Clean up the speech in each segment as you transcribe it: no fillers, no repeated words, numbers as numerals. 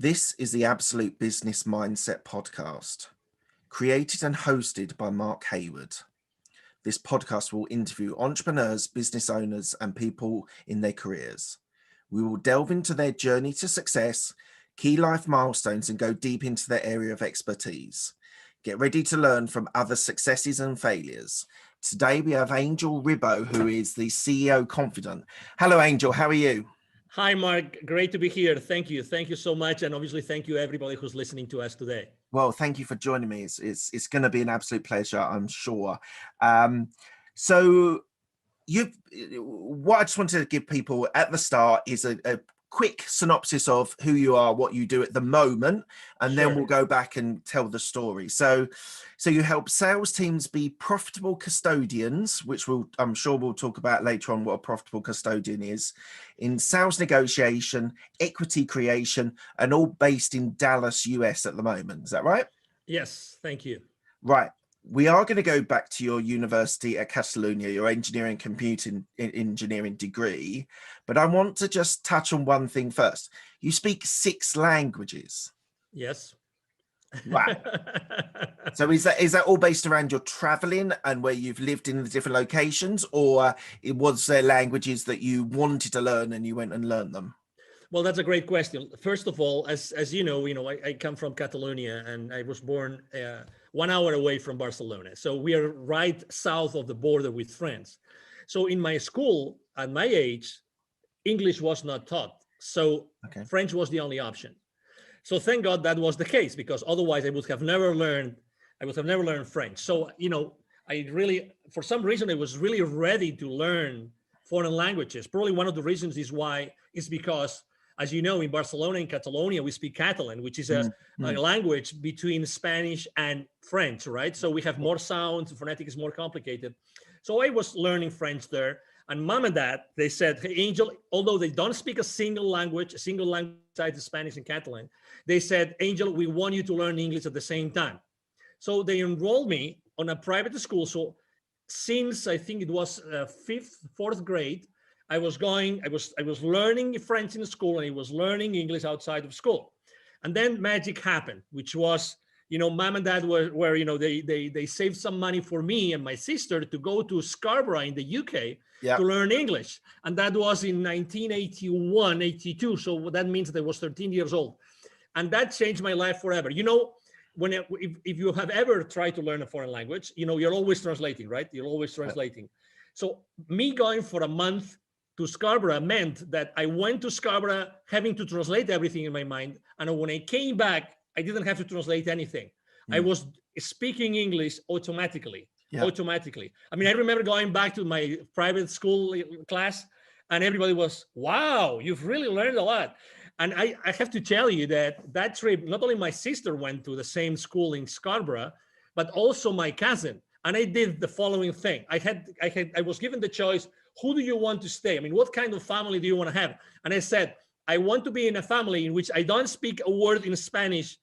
This is the Absolute Business Mindset podcast, created and hosted by Mark Hayward. This podcast will interview entrepreneurs, business owners, and people in their careers. We will delve into their journey to success, key life milestones, and go deep into their area of expertise. Get ready to learn from other successes and failures. Today we have Angel Ribo, who is the CEO Confidant. Hello, Angel. How are you? Hi, Mark. Great to be here. Thank you. Thank you so much. And obviously, thank you everybody who's listening to us today. Well, thank you for joining me. It's going to be an absolute pleasure, I'm sure. What I just wanted to give people at the start is a quick synopsis of who you are, what you do at the moment, and then we'll go back and tell the story. So you help sales teams be profitable custodians, which I'm sure we'll talk about later on what a profitable custodian is, in sales negotiation, equity creation, and all based in Dallas, US at the moment. Is that right? Yes, thank you. Right. We are going to go back to your university at Catalonia, your engineering computing engineering degree, but I want to just touch on one thing first. You speak 6 languages. Yes. Wow. So is that all based around your traveling and where you've lived in the different locations, or was there languages that you wanted to learn and you went and learned them? Well, that's a great question. First of all, as you know, I come from Catalonia and I was born 1 hour away from Barcelona. So we are right south of the border with France. So in my school, at my age, English was not taught. So French was the only option. So thank God that was the case, because otherwise I would have never learned French. So, I really, for some reason, I was really ready to learn foreign languages. Probably one of the reasons is because, as you know, in Barcelona and Catalonia, we speak Catalan, which is a language between Spanish and French, right? So we have more sounds, the phonetic is more complicated. So I was learning French there. And mom and dad, they said, hey, Angel, although they don't speak a single language besides Spanish and Catalan, they said, Angel, we want you to learn English at the same time. So they enrolled me on a private school. So since I think it was 4th grade, I was learning French in school and I was learning English outside of school. And then magic happened, which was, mom and dad were they saved some money for me and my sister to go to Scarborough in the UK to learn English. And that was in 1981, 82. So that means that I was 13 years old. And that changed my life forever. If you have ever tried to learn a foreign language, you're always translating, right? You're always translating. So me going for a month to Scarborough meant that I went to Scarborough having to translate everything in my mind. And when I came back, I didn't have to translate anything. I was speaking English automatically. I mean, I remember going back to my private school class and everybody was, wow, you've really learned a lot. And I have to tell you that trip, not only my sister went to the same school in Scarborough, but also my cousin. And I did the following thing. I was given the choice, who do you want to stay? I mean, what kind of family do you want to have? And I said, I want to be in a family in which I don't speak a word in Spanish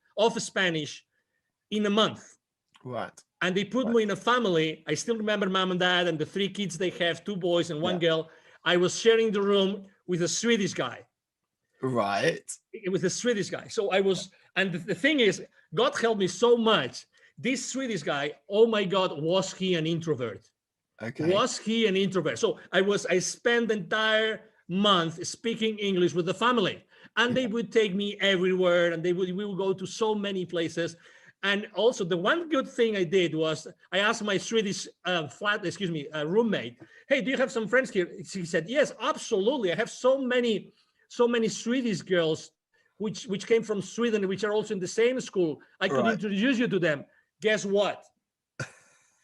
in a month. Right. And they put me in a family. I still remember mom and dad and the 3 kids they have, 2 boys and 1 girl. I was sharing the room with a Swedish guy. Right. It was a Swedish guy. So I was, and the thing is, God helped me so much. This Swedish guy, oh my God, was he an introvert? Okay. Was he an introvert? So I spent the entire month speaking English with the family, and they would take me everywhere, and we would go to so many places. And also the one good thing I did was I asked my Swedish roommate, hey, do you have some friends here? She said, yes, absolutely. I have so many Swedish girls which came from Sweden, which are also in the same school. I could introduce you to them. Guess what?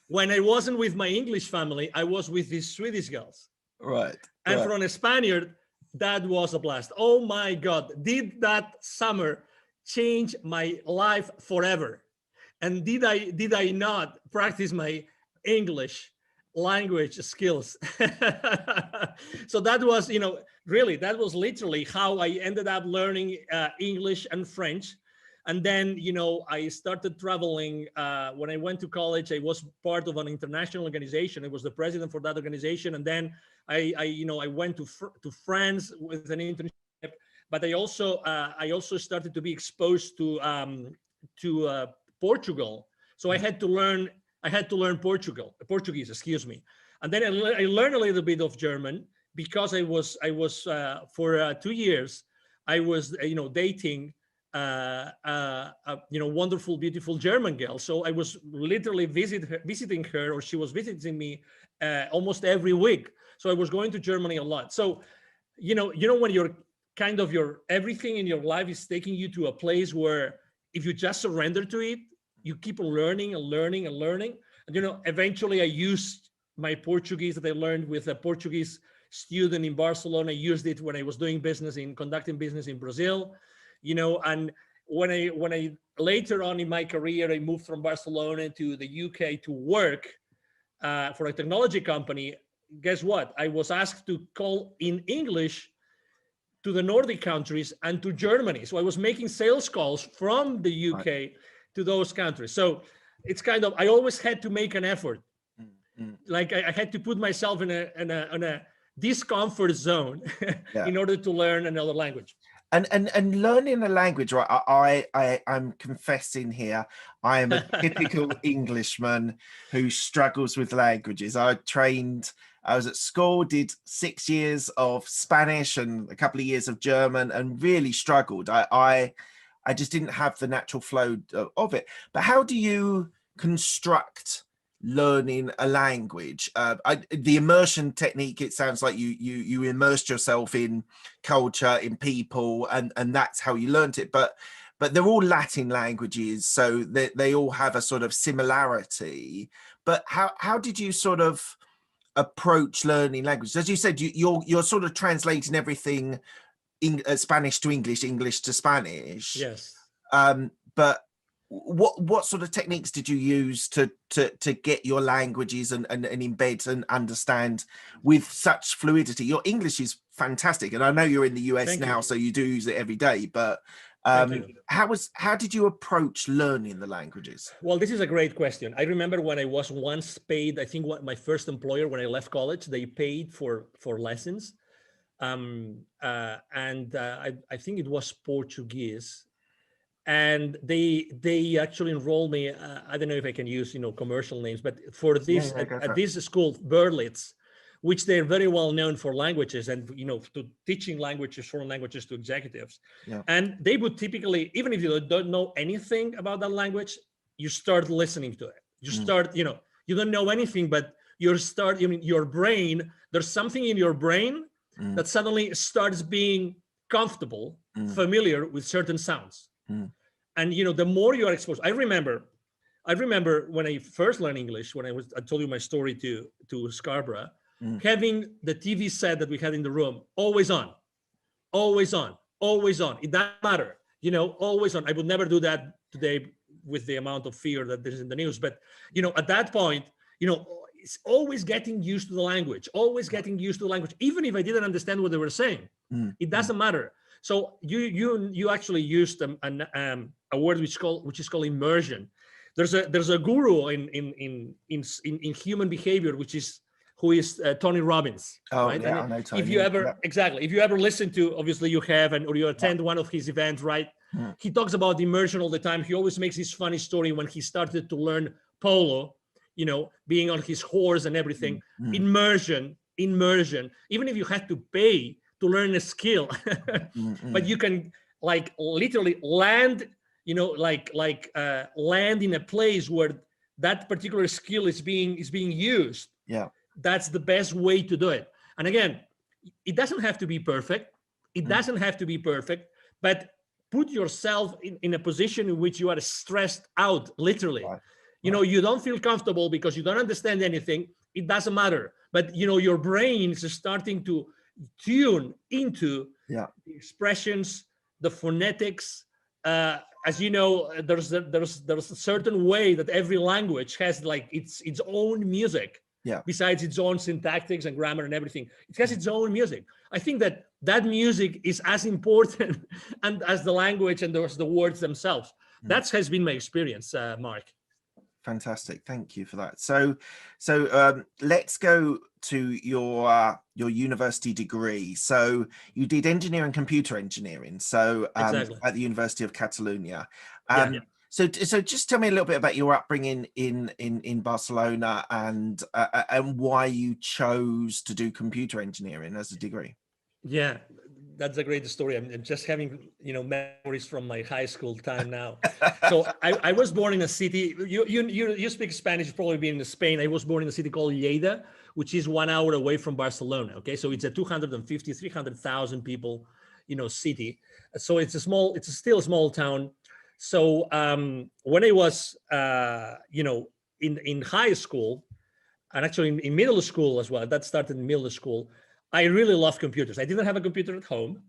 When I wasn't with my English family, I was with these Swedish girls. Right. And for a Spaniard, that was a blast. Oh my God, did that summer change my life forever? And did I not practice my English language skills? So that was, really, that was literally how I ended up learning English and French. And then, I started traveling. When I went to college, I was part of an international organization. I was the president for that organization. And then I went to France with an internship. but I also started to be exposed to Portugal. So I had to learn Portuguese, excuse me. And then I learned a little bit of German because I was for 2 years, I was, dating wonderful, beautiful German girl. So I was literally visiting her, or she was visiting me almost every week. So I was going to Germany a lot. So, when you're kind of everything in your life is taking you to a place where if you just surrender to it, you keep learning and learning and learning. And, eventually I used my Portuguese that I learned with a Portuguese student in Barcelona. I used it when I was conducting business in Brazil, and when I later on in my career, I moved from Barcelona to the UK to work for a technology company. Guess what? I was asked to call in English to the Nordic countries and to Germany. So I was making sales calls from the UK to those countries. So it's kind of, I always had to make an effort. Like I had to put myself in a discomfort zone in order to learn another language. And learning a language, right? I'm confessing here, I am a typical Englishman who struggles with languages. I was at school, did 6 years of Spanish and a couple of years of German, and really struggled. I just didn't have the natural flow of it. But how do you construct learning a language? The immersion technique, it sounds like you immersed yourself in culture, in people, and that's how you learned it. But they're all Latin languages, so they all have a sort of similarity. But how did you sort of approach learning languages? As you said, you're sort of translating everything Spanish to English, English to Spanish. Yes. But what sort of techniques did you use to get your languages and embed and understand with such fluidity? Your English is fantastic, and I know you're in the US now, so you do use it every day. But how did you approach learning the languages? Well, this is a great question. I remember when I was once paid, I think my first employer, when I left college, they paid for lessons. I think it was Portuguese. And they actually enrolled me. I don't know if I can use commercial names, but for this at this school, Berlitz, which they're very well known for languages and to teaching languages, foreign languages to executives. Yeah. And they would typically, even if you don't know anything about that language, you start listening to it. You start, you don't know anything, but your brain. There's something in your brain that suddenly starts being comfortable, familiar with certain sounds. And the more you are exposed, I remember when I first learned English, when I told you my story to Scarborough, having the TV set that we had in the room always on. It doesn't matter, always on. I would never do that today with the amount of fear that there's in the news. But at that point, it's always getting used to the language, even if I didn't understand what they were saying. It doesn't matter. So you actually used a word which is called immersion. There's a guru in human behavior, who is Tony Robbins. Oh, right? Yeah, I know Tony. If you ever listen to, obviously you have, or you attend one of his events, right? He talks about immersion all the time. He always makes this funny story when he started to learn polo, being on his horse and everything. Immersion. Even if you had to pay to learn a skill, but you can literally land, land in a place where that particular skill is being used. Yeah, that's the best way to do it. And again, it doesn't have to be perfect. But put yourself in a position in which you are stressed out, literally. Right. You don't feel comfortable because you don't understand anything. It doesn't matter. But your brain is starting to tune into the expressions, the phonetics. As you know, there's a certain way that every language has its own music. Yeah. Besides its own syntactics and grammar and everything, it has its own music. I think that music is as important and as the language and the words themselves. That has been my experience, Mark. Fantastic. Thank you for that. So let's go to your university degree. So you did engineering, computer engineering. So Exactly. at the University of Catalonia. Yeah, yeah. So just tell me a little bit about your upbringing in Barcelona and why you chose to do computer engineering as a degree. Yeah, that's a great story. I'm just having, memories from my high school time now. So I was born in a city. You speak Spanish, you've probably been in Spain. I was born in a city called Lleida, which is 1 hour away from Barcelona. Okay, so it's a 250, 300,000 people, city. So it's still a small town. So when I was, in high school, and actually in middle school as well, that started in middle school, I really loved computers. I didn't have a computer at home.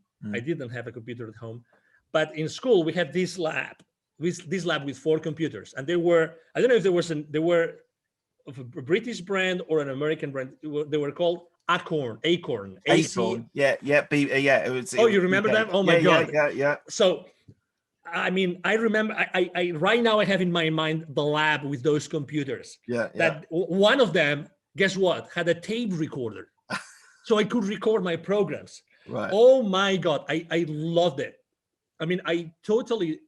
But in school we had this lab with 4 computers, and I don't know if they were of a British brand or an American brand. They were called Acorn. Acorn. Yeah. It was. Oh, you remember that? Oh my God. Yeah. So I mean, I remember. I right now I have in my mind the lab with those computers. Yeah. That one of them, guess what, had a tape recorder, so I could record my programs. Right. Oh my God, I loved it. I mean, I totally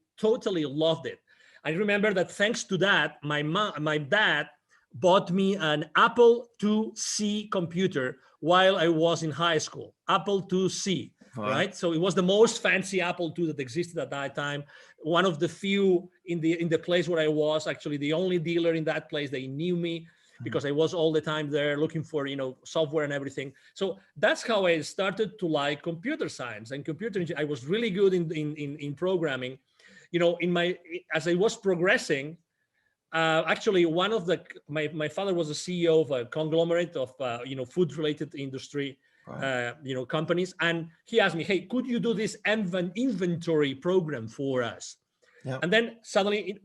loved it. I remember that thanks to that, my dad bought me an Apple IIc computer while I was in high school. Apple IIc. Right. So it was the most fancy Apple II that existed at that time. One of the few in the place where I was, actually the only dealer in that place. They knew me because I was all the time there looking for, software and everything. So that's how I started to like computer science and computer engineering. I was really good in programming. As I was progressing, actually one of my father was a CEO of a conglomerate of food related industry. Right. Companies, and he asked me, hey, could you do this inventory program for us? Yeah. And then suddenly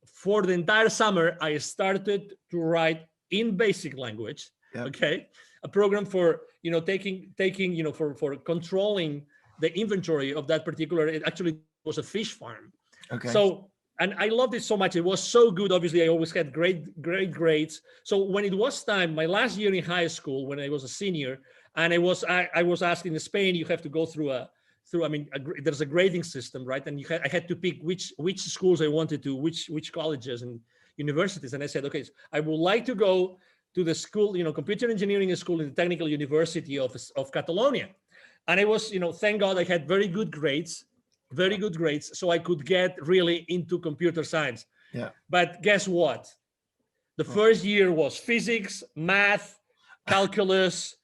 for the entire summer I started to write in basic language. Yeah. Okay, a program for taking for controlling the inventory of that particular, it actually was a fish farm. Okay. So, and I loved it so much. It was so good. Obviously, I always had great grades. So when it was time, my last year in high school, when I was a senior, and I was asked in Spain, you have to go through there's a grading system, right? And I had to pick which schools I wanted to, which colleges and universities. And I said, okay, so I would like to go to the school, computer engineering school in the Technical University of Catalonia. And I was, thank God I had very good grades, so I could get really into computer science. Yeah. But guess what? The first year was physics, math, calculus,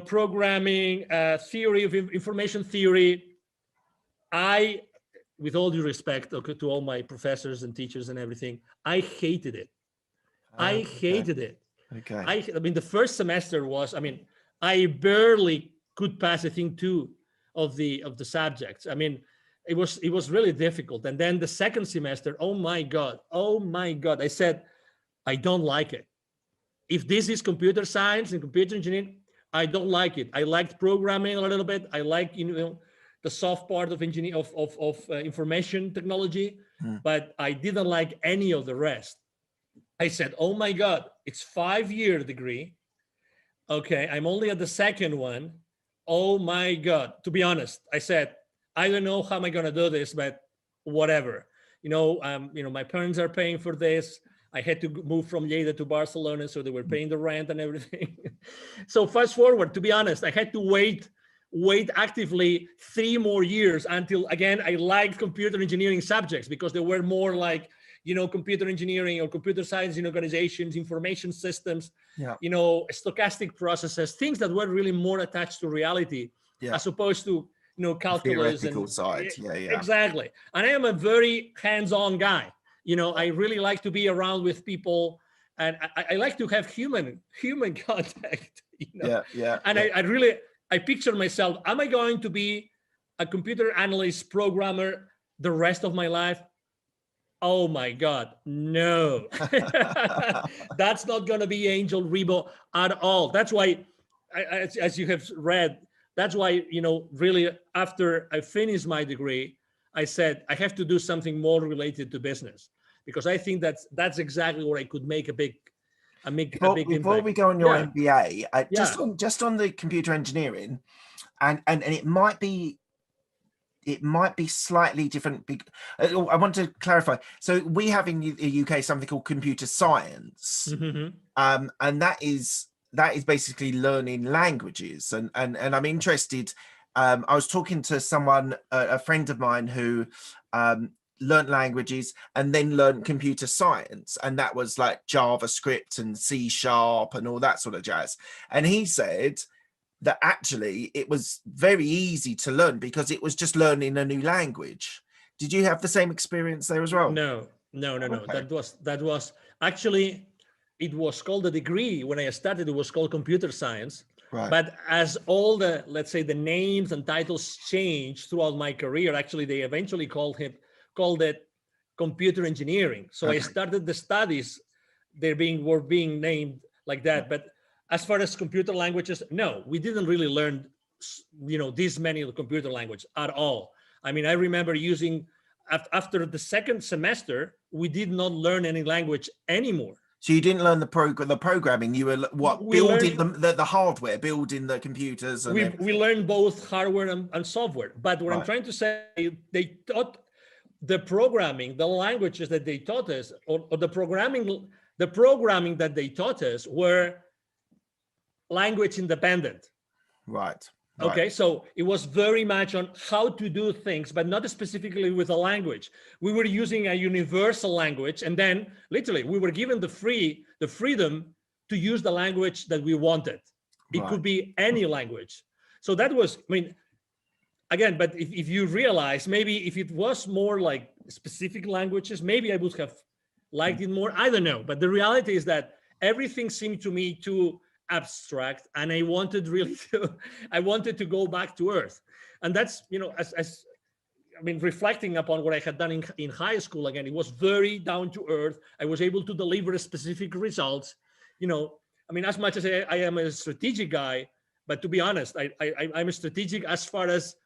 programming, theory of information theory. I, with all due respect to all my professors and teachers and everything, I hated it. I hated it. Okay. I mean, the first semester was, I barely could pass, I think, 2 of the subjects. I mean, it was really difficult. And then the second semester, oh my God, I said, I don't like it. If this is computer science and computer engineering, I don't like it. I liked programming a little bit. I like the soft part of engineering of information technology, but I didn't like any of the rest. I said, oh my God, it's 5-year degree. Okay, I'm only at the second one. Oh my God. To be honest, I said, I don't know how am I gonna do this, but whatever. My parents are paying for this. I had to move from Lleida to Barcelona, so they were paying the rent and everything. So fast forward, to be honest, I had to wait actively 3 more years until, again, I liked computer engineering subjects because they were more like, computer engineering or computer science in organizations, information systems, stochastic processes, things that were really more attached to reality, as opposed to, calculus and side. Exactly. And I am a very hands-on guy. I really like to be around with people, and I like to have human contact. And I picture myself, am I going to be a computer analyst programmer the rest of my life? Oh my God, no. That's not going to be Angel Ribo at all. That's why, as you have read, that's why, really after I finished my degree, I said, I have to do something more related to business. because I think that's exactly where I could make a big Before impact. we go on your MBA, Yeah. just on the computer engineering, and it might be slightly different. I want to clarify. So we have in the UK something called computer science, and that is basically learning languages. And I'm interested. I was talking to someone, a friend of mine, who learned languages and then learned computer science, and that was like JavaScript and C# and all that sort of jazz. And he said that actually it was very easy to learn because it was just learning a new language. Did you have the same experience there as well? No. Okay. That was actually, it was called a degree when I started. It was called computer science. Right. But as all the, let's say, the names and titles changed throughout my career, actually they eventually called it computer engineering. So I started the studies, were being named like that. But as far as computer languages, no, we didn't really learn, this many computer language at all. I mean, I remember using, after the second semester, we did not learn any language anymore. So you didn't learn the programming. You were building the hardware, building the computers. And we learned both hardware and software. But what I'm trying to say, they taught the programming, the languages that they taught us, or the programming that they taught us were language independent. Right. Okay, so it was very much on how to do things, but not specifically with a language. We were using a universal language, and then literally we were given the freedom to use the language that we wanted. It could be any language. So that was, I mean, again, but if you realize, maybe if it was more like specific languages, maybe I would have liked it more. I don't know. But the reality is that everything seemed to me too abstract, and I wanted to go back to earth. And that's, as I mean, reflecting upon what I had done in high school, again, it was very down to earth. I was able to deliver specific results. I mean, as much as I am a strategic guy, but to be honest, I'm a strategic as far as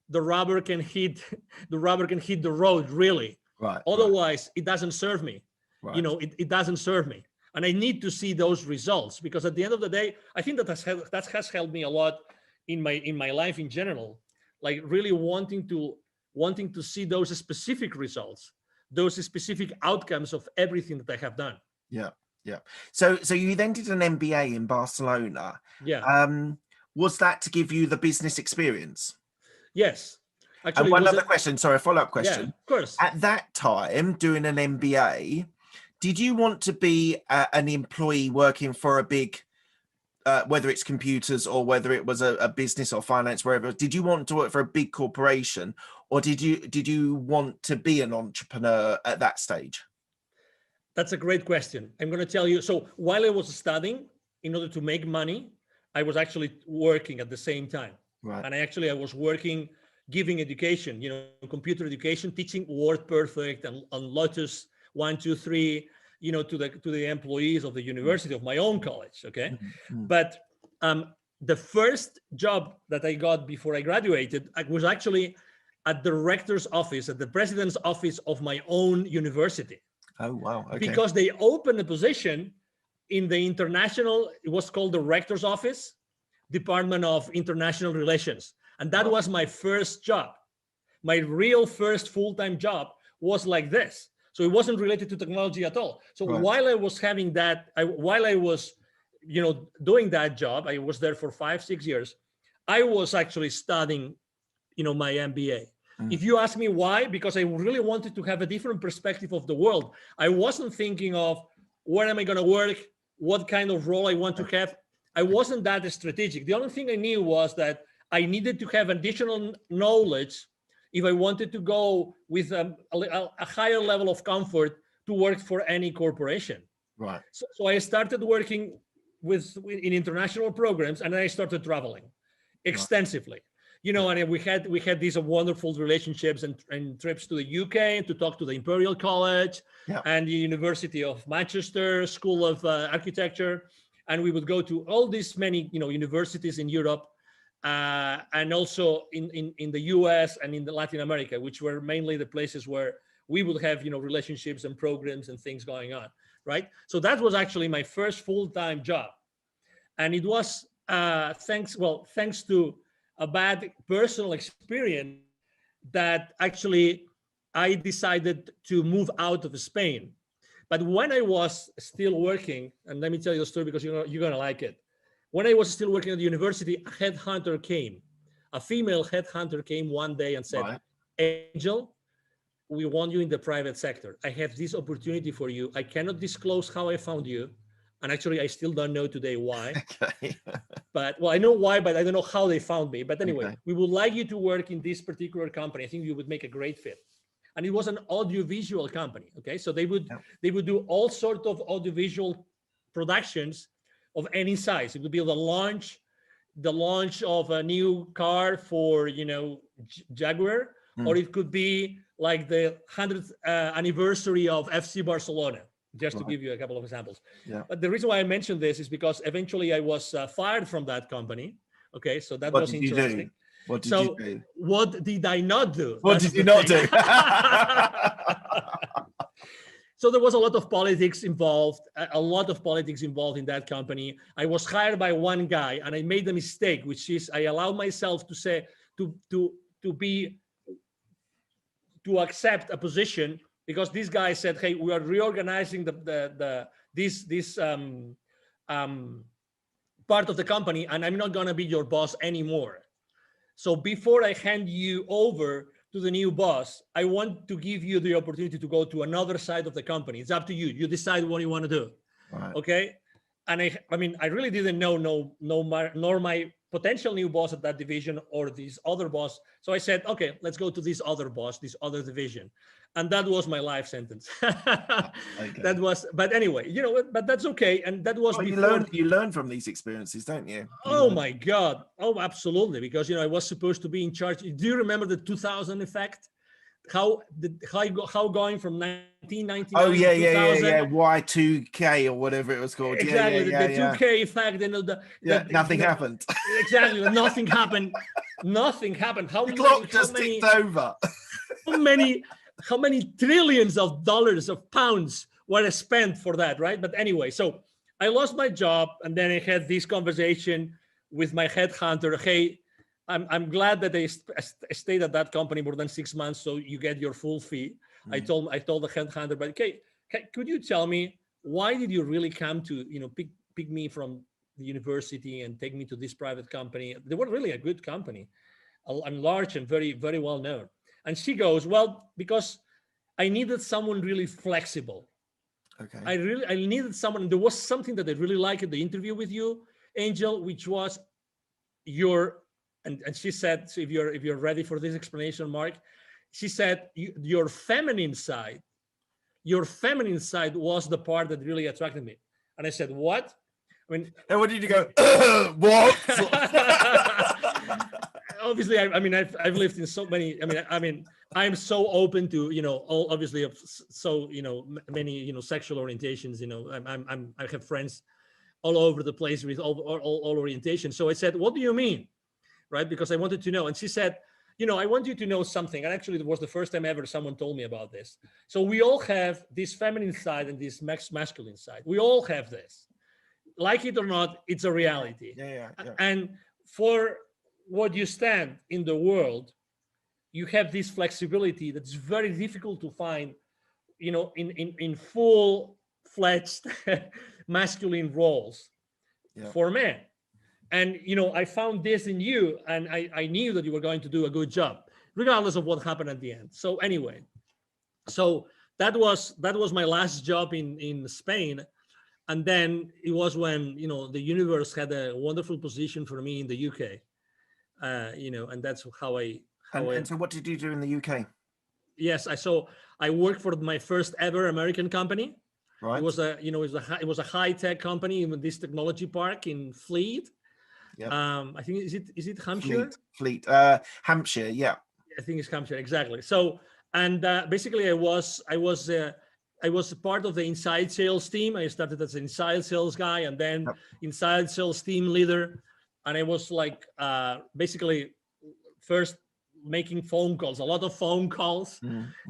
the rubber can hit the road, really. Right. Otherwise, it doesn't serve me. Right. It doesn't serve me. And I need to see those results, because at the end of the day, I think that has helped me a lot in my life in general, like really wanting to see those specific results, those specific outcomes of everything that I have done. Yeah. So you then did an MBA in Barcelona. Yeah. Was that to give you the business experience? Yes. Actually, and one other question, sorry, a follow-up question. Yeah, of course. At that time, doing an MBA, did you want to be an employee working for a big, whether it's computers or whether it was a business or finance, wherever? Did you want to work for a big corporation, or did you want to be an entrepreneur at that stage? That's a great question. I'm going to tell you. So while I was studying, in order to make money, I was actually working at the same time. Right. And I was working, giving education, computer education, teaching WordPerfect and Lotus 1, 2, 3, to the employees of the university of my own college. Okay. Mm-hmm. But the first job that I got before I graduated, I was actually at the rector's office, at the president's office of my own university. Oh, wow. Okay. Because they opened a position in the international, it was called the rector's office, Department of International Relations. And that was my first job. My real first full-time job was like this. So it wasn't related to technology at all. So while I was having that, while I was, doing that job, I was there for 5-6 years. I was actually studying, my MBA. If you ask me why, because I really wanted to have a different perspective of the world. I wasn't thinking of where am I going to work, what kind of role I want to have. I wasn't that strategic. The only thing I knew was that I needed to have additional knowledge if I wanted to go with a higher level of comfort to work for any corporation. Right. So I started working in international programs, and then I started traveling extensively. And we had these wonderful relationships and trips to the UK to talk to the Imperial College and the University of Manchester School of Architecture. And we would go to all these many, universities in Europe, and also in the US and in Latin America, which were mainly the places where we would have, relationships and programs and things going on, right? So that was actually my first full-time job. And it was thanks to a bad personal experience that actually I decided to move out of Spain. But when I was still working, and let me tell you the story because you're going to like it. When I was still working at the university, a female headhunter came one day and said, Right. Angel, we want you in the private sector. I have this opportunity for you. I cannot disclose how I found you. And actually, I still don't know today why. Okay. But, well, I know why, but I don't know how they found me. But anyway, Okay. we would like you to work in this particular company. I think you would make a great fit. And it was an audiovisual company. Okay, so they would do all sorts of audiovisual productions of any size. It would be the launch of a new car for Jaguar, or it could be like the 100th anniversary of FC Barcelona, just to give you a couple of examples. Yeah. But the reason why I mentioned this is because eventually I was fired from that company. Okay, so that was interesting. What did you do? What did I not do? What did you not do? So there was a lot of politics involved in that company. I was hired by one guy, and I made a mistake, which is I allowed myself to say to accept a position because this guy said, "Hey, we are reorganizing this part of the company, and I'm not gonna be your boss anymore. So before I hand you over to the new boss, I want to give you the opportunity to go to another side of the company. It's up to you. You decide what you want to do." Right. Okay. And I really didn't know nor my potential new boss at that division or this other boss. So I said, okay, let's go to this other boss, this other division. And that was my life sentence. Okay. That was, but anyway, but that's okay. And that was before. You learn from these experiences, don't you? My God. Oh, absolutely. Because, I was supposed to be in charge. Do you remember the 2000 effect? How going from 1999 to 2000? Yeah. Y2K or whatever it was called. Exactly. The 2K effect. Nothing happened. Exactly. Nothing happened. Nothing happened. The clock just ticked over. How many trillions of dollars, of pounds were spent for that, right? But anyway, so I lost my job, and then I had this conversation with my headhunter. Hey, I'm glad that they stayed at that company more than 6 months, so you get your full fee. I told the headhunter, but okay, could you tell me why did you really come to pick me from the university and take me to this private company? They were really a good company, and large and very, very well known. And she goes, well, because I needed someone really flexible. Okay. I needed someone. There was something that I really liked at the interview with you, Angel, which was and she said, so if you're ready for this explanation, Mark, she said your feminine side was the part that really attracted me. And I said, what? And what did you go? What? Obviously, I've lived in so many. I'm so open to all obviously so many sexual orientations. I have friends all over the place with all orientations. So I said, what do you mean, right? Because I wanted to know. And she said, I want you to know something. And actually, it was the first time ever someone told me about this. So we all have this feminine side and this masculine side. We all have this. Like it or not, it's a reality. Yeah. And for what you stand in the world, you have this flexibility that's very difficult to find, in full-fledged masculine roles for men. And, I found this in you, and I knew that you were going to do a good job, regardless of what happened at the end. So anyway, that was my last job in Spain. And then it was when, the universe had a wonderful position for me in the UK. And that's how I. And so what did you do in the UK? Yes, I worked for my first ever American company. Right. It was a high-tech company in this technology park in Fleet. Yeah. I think is it Hampshire? Fleet. Hampshire. Yeah. I think it's Hampshire, exactly. So, and basically I was part of the inside sales team. I started as an inside sales guy, and then inside sales team leader. And I was like basically first making phone calls, a lot of phone calls,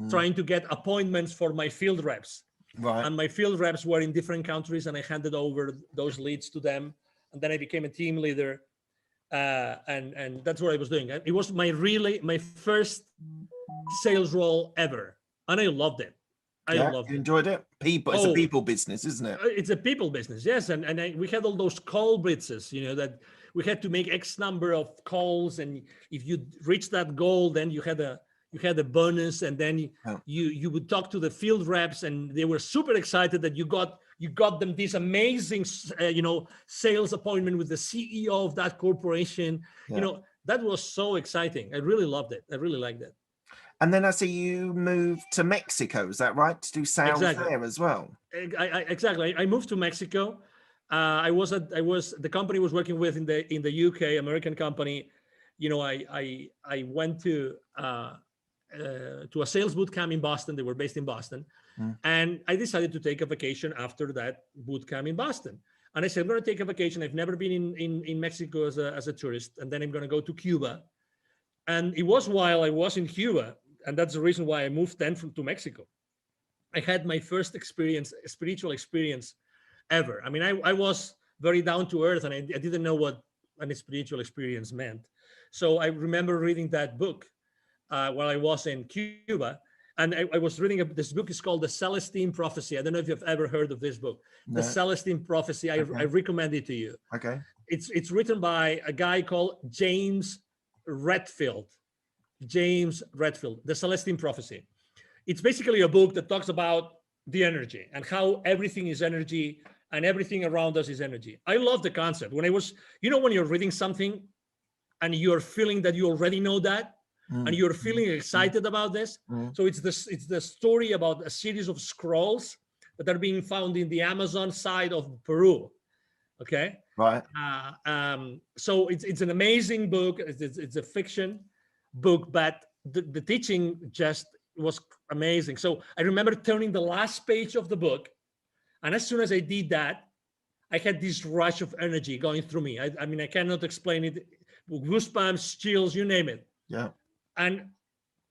trying to get appointments for my field reps. Right. And my field reps were in different countries, and I handed over those leads to them. And then I became a team leader. And that's what I was doing. It was my first sales role ever. And I loved it. I loved you it. enjoyed it? It's a people business, isn't it? It's a people business, yes. And we had all those call blitzes, that we had to make X number of calls, and if you reach that goal, then you had a bonus, and then you would talk to the field reps, and they were super excited that you got them this amazing sales appointment with the CEO of that corporation. That was so exciting. I really loved it. I really liked it. And then I see you moved to Mexico. Is that right? To do sales there as well? Exactly. I moved to Mexico. The company I was working with in the UK, American company. I went to a sales boot camp in Boston. They were based in Boston, and I decided to take a vacation after that boot camp in Boston. And I said, I'm going to take a vacation. I've never been in Mexico as a tourist, and then I'm going to go to Cuba. And it was while I was in Cuba, and that's the reason why I moved then to Mexico. I had my first spiritual experience ever. I mean, I was very down to earth, and I didn't know what a spiritual experience meant. So I remember reading that book while I was in Cuba, and I was reading this book. Is called The Celestine Prophecy. I don't know if you've ever heard of this book. No. The Celestine Prophecy. I recommend it to you. Okay. It's written by a guy called James Redfield. The Celestine Prophecy. It's basically a book that talks about the energy and how everything is energy and everything around us is energy. I love the concept. When I was, when you're reading something and you're feeling that you already know that, and you're feeling excited about this. So it's the story about a series of scrolls that are being found in the Amazon side of Peru. Okay. Right. So it's an amazing book. It's a fiction book, but the teaching just was amazing. So I remember turning the last page of the book, and as soon as I did that, I had this rush of energy going through me. I mean, I cannot explain it. Goosebumps, chills, you name it. Yeah. And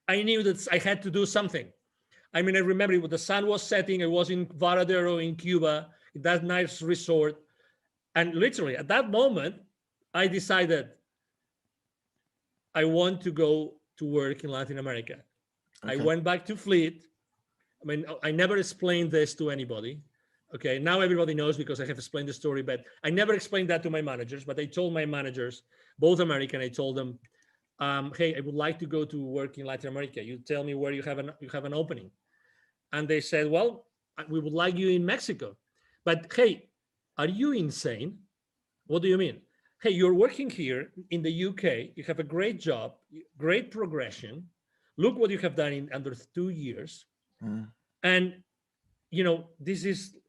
I knew that I had to do something. I mean, I remember when the sun was setting. I was in Varadero in Cuba, that nice resort. And literally at that moment, I decided I want to go to work in Latin America. Okay. I went back to Fleet. I mean, I never explained this to anybody. Okay, now everybody knows because I have explained the story, but I never explained that to my managers. But I told my managers, both American, I told them, hey, I would like to go to work in Latin America. You tell me where you have an opening. And they said, well, we would like you in Mexico. But hey, are you insane? What do you mean? Hey, you're working here in the UK. You have a great job, great progression. Look what you have done in under 2 years. And,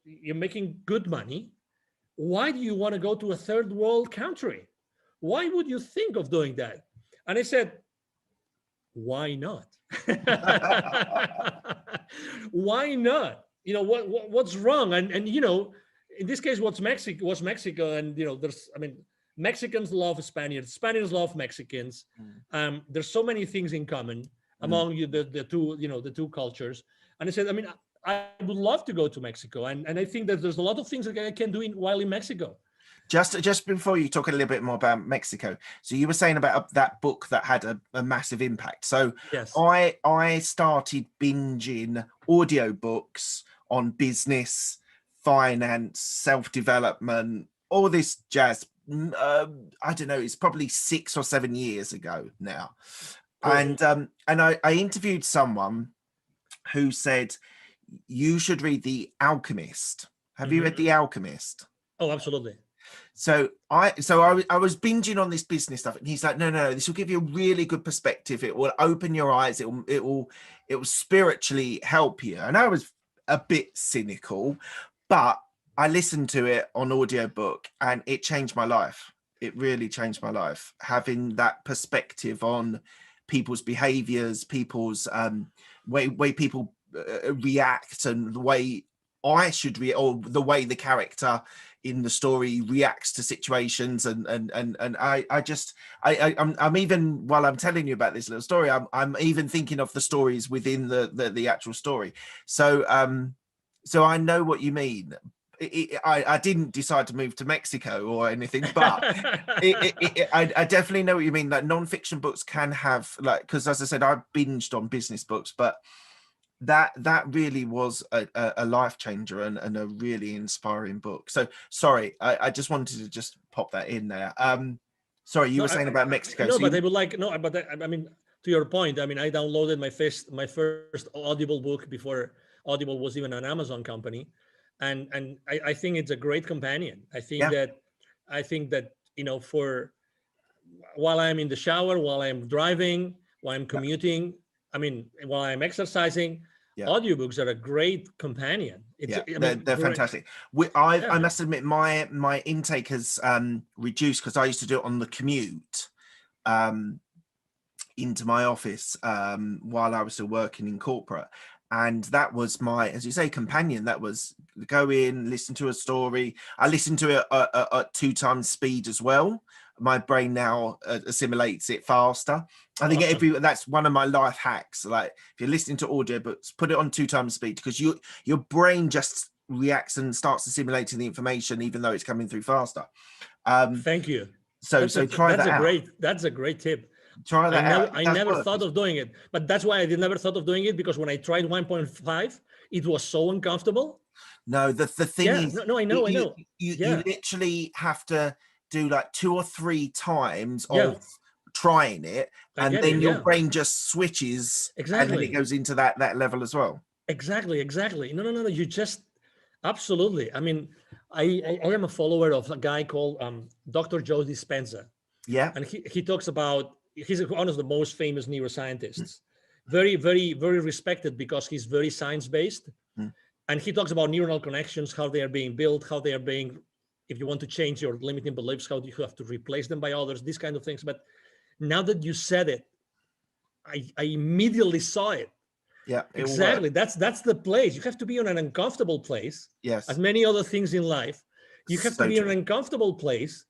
you're making good money. Why do you want to go to a third world country? Why would you think of doing that? And I said, why not? Why not? What's wrong? And in this case, was Mexico. And, Mexicans love Spaniards. Spaniards love Mexicans. There's so many things in common among the two cultures. And I said, I would love to go to Mexico. And I think that there's a lot of things that I can do while in Mexico. Just before you talk a little bit more about Mexico, so you were saying about that book that had a massive impact. So yes. I started binging audiobooks on business, finance, self-development, all this jazz. I don't know, it's probably 6 or 7 years ago now. Cool. And I interviewed someone who said you should read The Alchemist. Have you read The Alchemist? Oh, absolutely. So I was binging on this business stuff, and he's like, no, this will give you a really good perspective. It will open your eyes. It will spiritually help you. And I was a bit cynical, but I listened to it on audiobook, and it changed my life. It really changed my life, having that perspective on people's behaviors, people's way people react, and the way I should react, or the way the character in the story reacts to situations, and I'm even, while I'm telling you about this little story, I'm even thinking of the stories within the actual story. So so I know what you mean. I didn't decide to move to Mexico or anything, but I definitely know what you mean. Like non-fiction books can have, like, because as I said, I binged on business books, but that really was a life changer and a really inspiring book. So sorry, I just wanted to just pop that in there. Sorry, you were saying about Mexico. No, so but I would like, no, but I mean, to your point, I mean, I downloaded my first Audible book before Audible was even an Amazon company, and I think it's a great companion. I think that for while I'm in the shower, while I'm driving, while I'm commuting, I mean, while I'm exercising, audiobooks are a great companion. They're fantastic. I must admit, my intake has reduced, because I used to do it on the commute into my office while I was still working in corporate, and that was my, as you say, companion. That was go in, listen to a story. I listened to it at 2 times speed as well. My brain now assimilates it faster. I think that's one of my life hacks. Like, if you're listening to audiobooks, put it on 2 times speed, because your brain just reacts and starts assimilating the information even though it's coming through faster. Thank you. So try that out. That's a great tip. Try that out. I never thought of doing it, but that's why I never thought of doing it, because when I tried 1.5, it was so uncomfortable. No, the thing is, no, I know. You literally have to do like 2 or 3 times of trying it, and then your brain just switches, and then it goes into that level as well. Exactly. No, you just, absolutely. I mean, I am a follower of a guy called Dr. Joe Dispenza. And he talks about, he's one of the most famous neuroscientists, very, very, very respected, because he's very science-based. And he talks about neuronal connections, how they are being built, how they are being, if you want to change your limiting beliefs, how do you have to replace them by others, these kind of things. But now that you said it, I immediately saw it. Exactly. That's the place. You have to be on an uncomfortable place. As many other things in life, you have to be in an uncomfortable place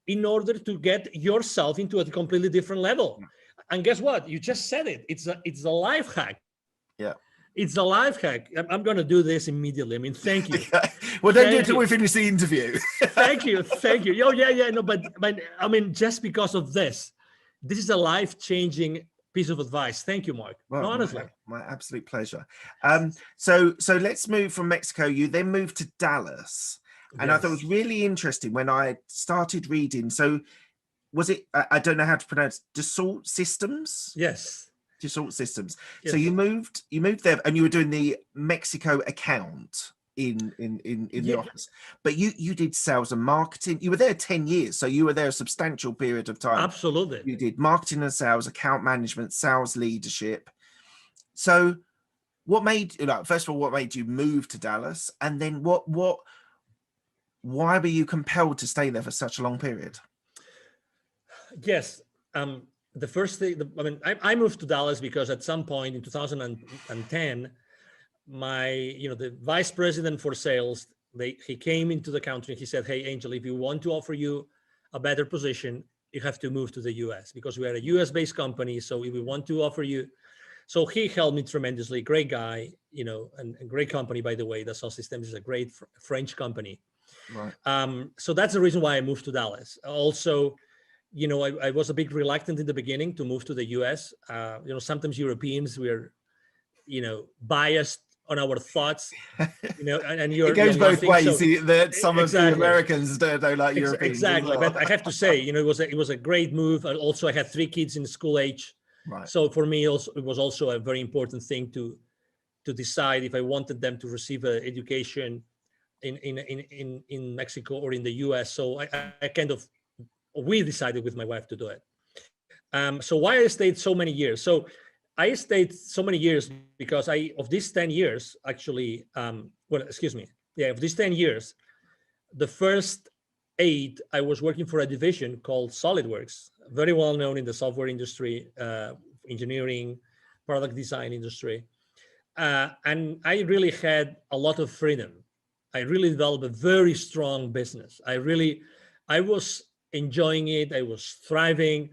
in order to get yourself into a completely different level. And guess what? You just said it. It's a life hack. It's a life hack. I'm going to do this immediately. I mean, thank you. Well, don't do it until we finish the interview. Thank you. Oh, yeah. No, but I mean, just because of this is a life-changing piece of advice. Thank you, Mark. Well, no, honestly. My absolute pleasure. So let's move from Mexico. You then moved to Dallas. And I thought it was really interesting when I started reading. So was it, I don't know how to pronounce, Dassault Systems? Yes. Dassault Systems. Yes. So you moved there, and you were doing the Mexico account in the office. But you did sales and marketing. You were there 10 years. So you were there a substantial period of time. Absolutely. You did marketing and sales, account management, sales leadership. So what made, first of all, what made you move to Dallas? And then why were you compelled to stay there for such a long period? Yes. The first thing, I moved to Dallas because at some point in 2010, the vice president for sales, he came into the country and he said, "Hey, Angel, if you want to offer you a better position, you have to move to the US, because we are a US-based company. So if we want to offer you," so he helped me tremendously. Great guy, and great company, by the way. Dassault Systems is a great French company. Right. So that's the reason why I moved to Dallas. Also, I was a bit reluctant in the beginning to move to the US. Sometimes Europeans, we're, biased on our thoughts, and it goes both ways. So, some of the Americans don't like Europeans. Exactly. Well. But I have to say, it was a great move. Also, I had 3 kids in school age. Right. So for me, also, it was also a very important thing to decide if I wanted them to receive an education in Mexico or in the US. So we decided with my wife to do it. So why I stayed so many years? So I stayed so many years because of these 10 years, actually, of these 10 years, the first 8, I was working for a division called SolidWorks, very well known in the software industry, engineering, product design industry. And I really had a lot of freedom. I really developed a very strong business. I was enjoying it. I was thriving.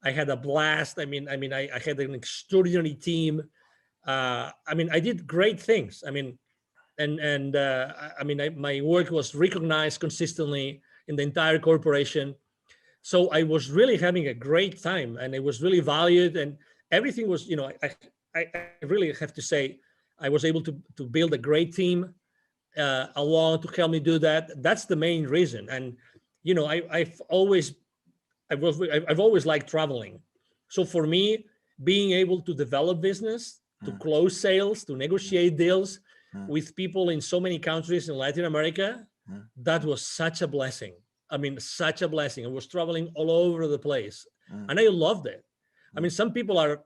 I had a blast. I had an extraordinary team. I did great things. My work was recognized consistently in the entire corporation. So I was really having a great time, and it was really valued, and everything was, I really have to say, I was able to build a great team along to help me do that. That's the main reason. And, I've always liked traveling. So for me, being able to develop business, to close sales, to negotiate deals with people in so many countries in Latin America, that was such a blessing. Such a blessing. I was traveling all over the place, and I loved it. Some people are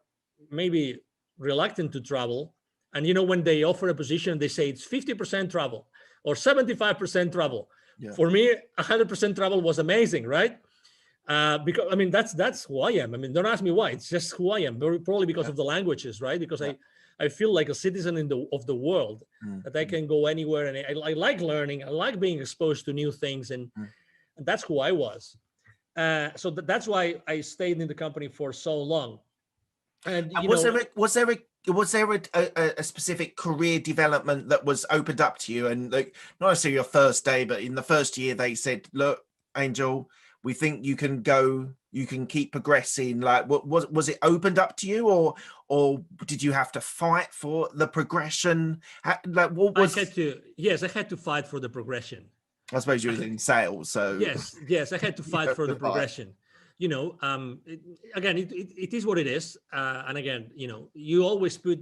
maybe reluctant to travel, and when they offer a position, they say it's 50% travel or 75% travel. Yeah. For me, 100% travel was amazing, right? Because that's who I am. Don't ask me why. It's just who I am. Probably because of the languages, right? Because I feel like a citizen of the world, that I can go anywhere, and I like learning. I like being exposed to new things, and that's who I was. So that's why I stayed in the company for so long. And was there a specific career development that was opened up to you? And like, not necessarily your first day, but in the first year, they said, "Look, Angel, we think you can keep progressing." Like, what was it opened up to you, or did you have to fight for the progression? Like, what was? I had to fight for the progression. I suppose you were in sales, so yes, I had to fight for the progression. Again, it is what it is, and again, you always put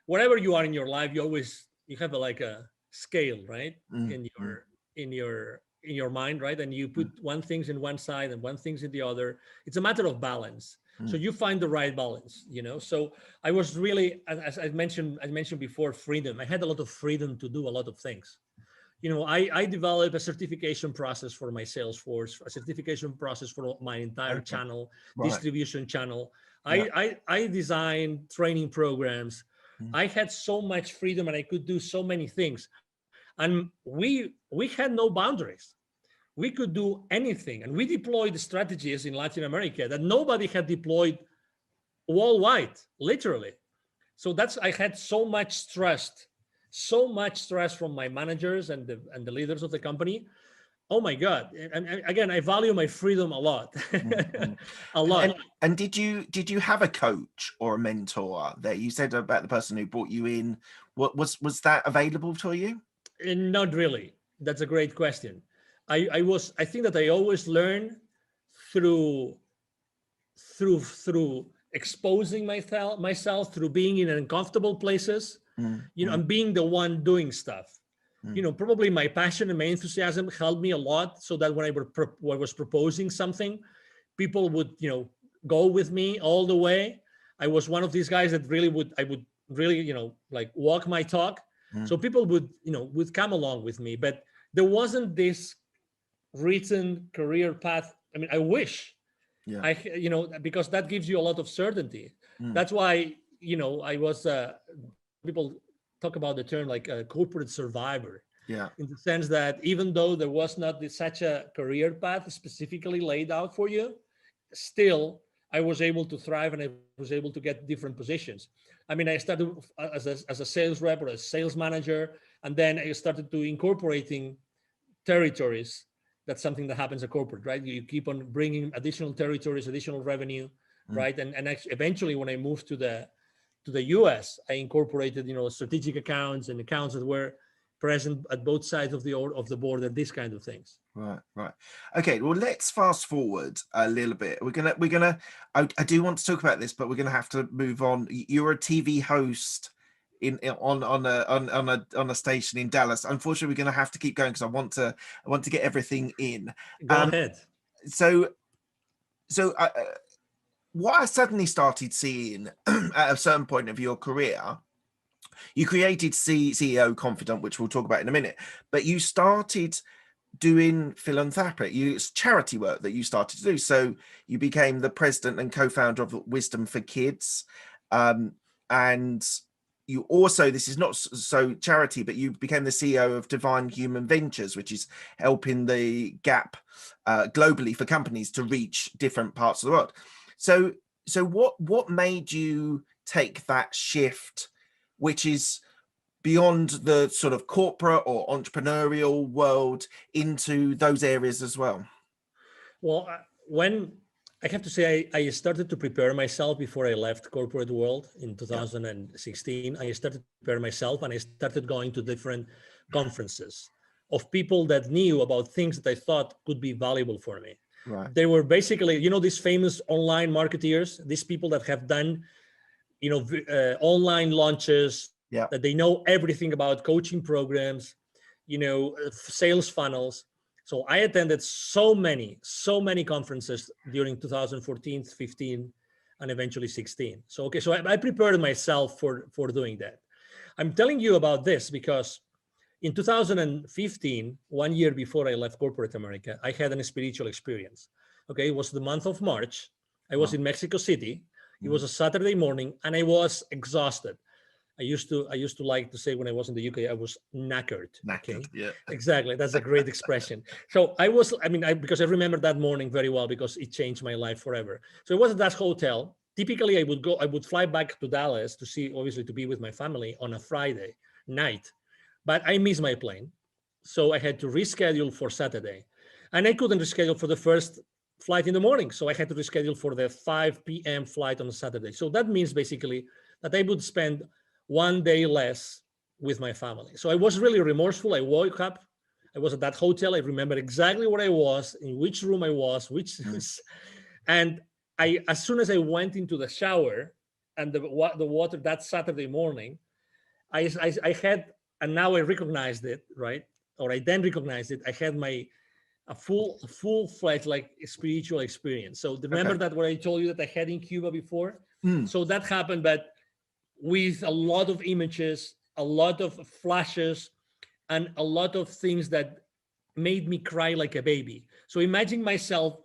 wherever you are in your life, you have a scale, right? In your mind, right? And you put one things in one side and one things in the other. It's a matter of balance. So you find the right balance, So I was really, as I mentioned before, freedom. I had a lot of freedom to do a lot of things. I developed a certification process for my sales force, a certification process for my entire channel, distribution channel. I designed training programs. I had so much freedom, and I could do so many things. And we had no boundaries. We could do anything. And we deployed strategies in Latin America that nobody had deployed worldwide, literally. So I had so much trust from my managers and the leaders of the company. Oh my God. And again, I value my freedom a lot. A lot. And did you have a coach or a mentor there? You said about the person who brought you in. What was that available to you? Not really. That's a great question. I think that I always learn through exposing myself, through being in uncomfortable places, and being the one doing stuff. Probably my passion and my enthusiasm helped me a lot, so that when I was proposing something, people would, go with me all the way. I was one of these guys that I would really, walk my talk. So people would come along with me, but there wasn't this written career path. I wish, because that gives you a lot of certainty. That's why, I was, people talk about the term like a corporate survivor. Yeah. In the sense that even though there was not such a career path specifically laid out for you, still I was able to thrive, and I was able to get different positions. I started as a sales rep or a sales manager, and then I started to incorporating territories. That's something that happens at corporate, right? You keep on bringing additional territories, additional revenue, right? And eventually, when I moved to the US, I incorporated, strategic accounts and accounts that were present at both sides of the board, and these kind of things. Right. Okay. Well, let's fast forward a little bit. I do want to talk about this, but we're gonna have to move on. You're a TV host on a station in Dallas. Unfortunately, we're going to have to keep going because I want to get everything in. Go ahead. So what I suddenly started seeing at a certain point of your career, you created CEO Confidant, which we'll talk about in a minute, but you started doing philanthropic, it's charity work that you started to do. So you became the president and co-founder of Wisdom for Kids, and you also, this is not so charity, but you became the CEO of Divine Human Ventures, which is helping the gap globally for companies to reach different parts of the world. So what made you take that shift, which is beyond the sort of corporate or entrepreneurial world, into those areas as well? Well, when I have to say, I started to prepare myself before I left corporate world in 2016. I started to prepare myself, and I started going to different conferences of people that knew about things that I thought could be valuable for me. Right. They were basically, these famous online marketeers, these people that have done, online launches, Yeah. that they know everything about coaching programs, sales funnels. So I attended so many conferences during 2014, 15, and eventually 16. So I prepared myself for doing that. I'm telling you about this because in 2015, 1 year before I left corporate America, I had a spiritual experience. Okay, it was the month of March. I was in Mexico City. It was a Saturday morning, and I was exhausted. I used to like to say when I was in the UK, I was knackered. Okay, Yeah. exactly. That's a great expression. So because I remember that morning very well because it changed my life forever. So it was at that hotel. Typically, I would fly back to Dallas to be with my family on a Friday night, but I missed my plane. So I had to reschedule for Saturday, and I couldn't reschedule for the first flight in the morning. So I had to reschedule for the 5 p.m. flight on Saturday. So that means basically that I would spend 1 day less with my family. So I was really remorseful. I woke up. I was at that hotel. I remember exactly where I was, in which room I was, and as soon as I went into the shower and the water that Saturday morning, I had, and now I recognized it, right? Or I then recognized it. I had a full-fledged like spiritual experience. So remember that what I told you that I had in Cuba before? So that happened, but with a lot of images, a lot of flashes, and a lot of things that made me cry like a baby. So imagine myself,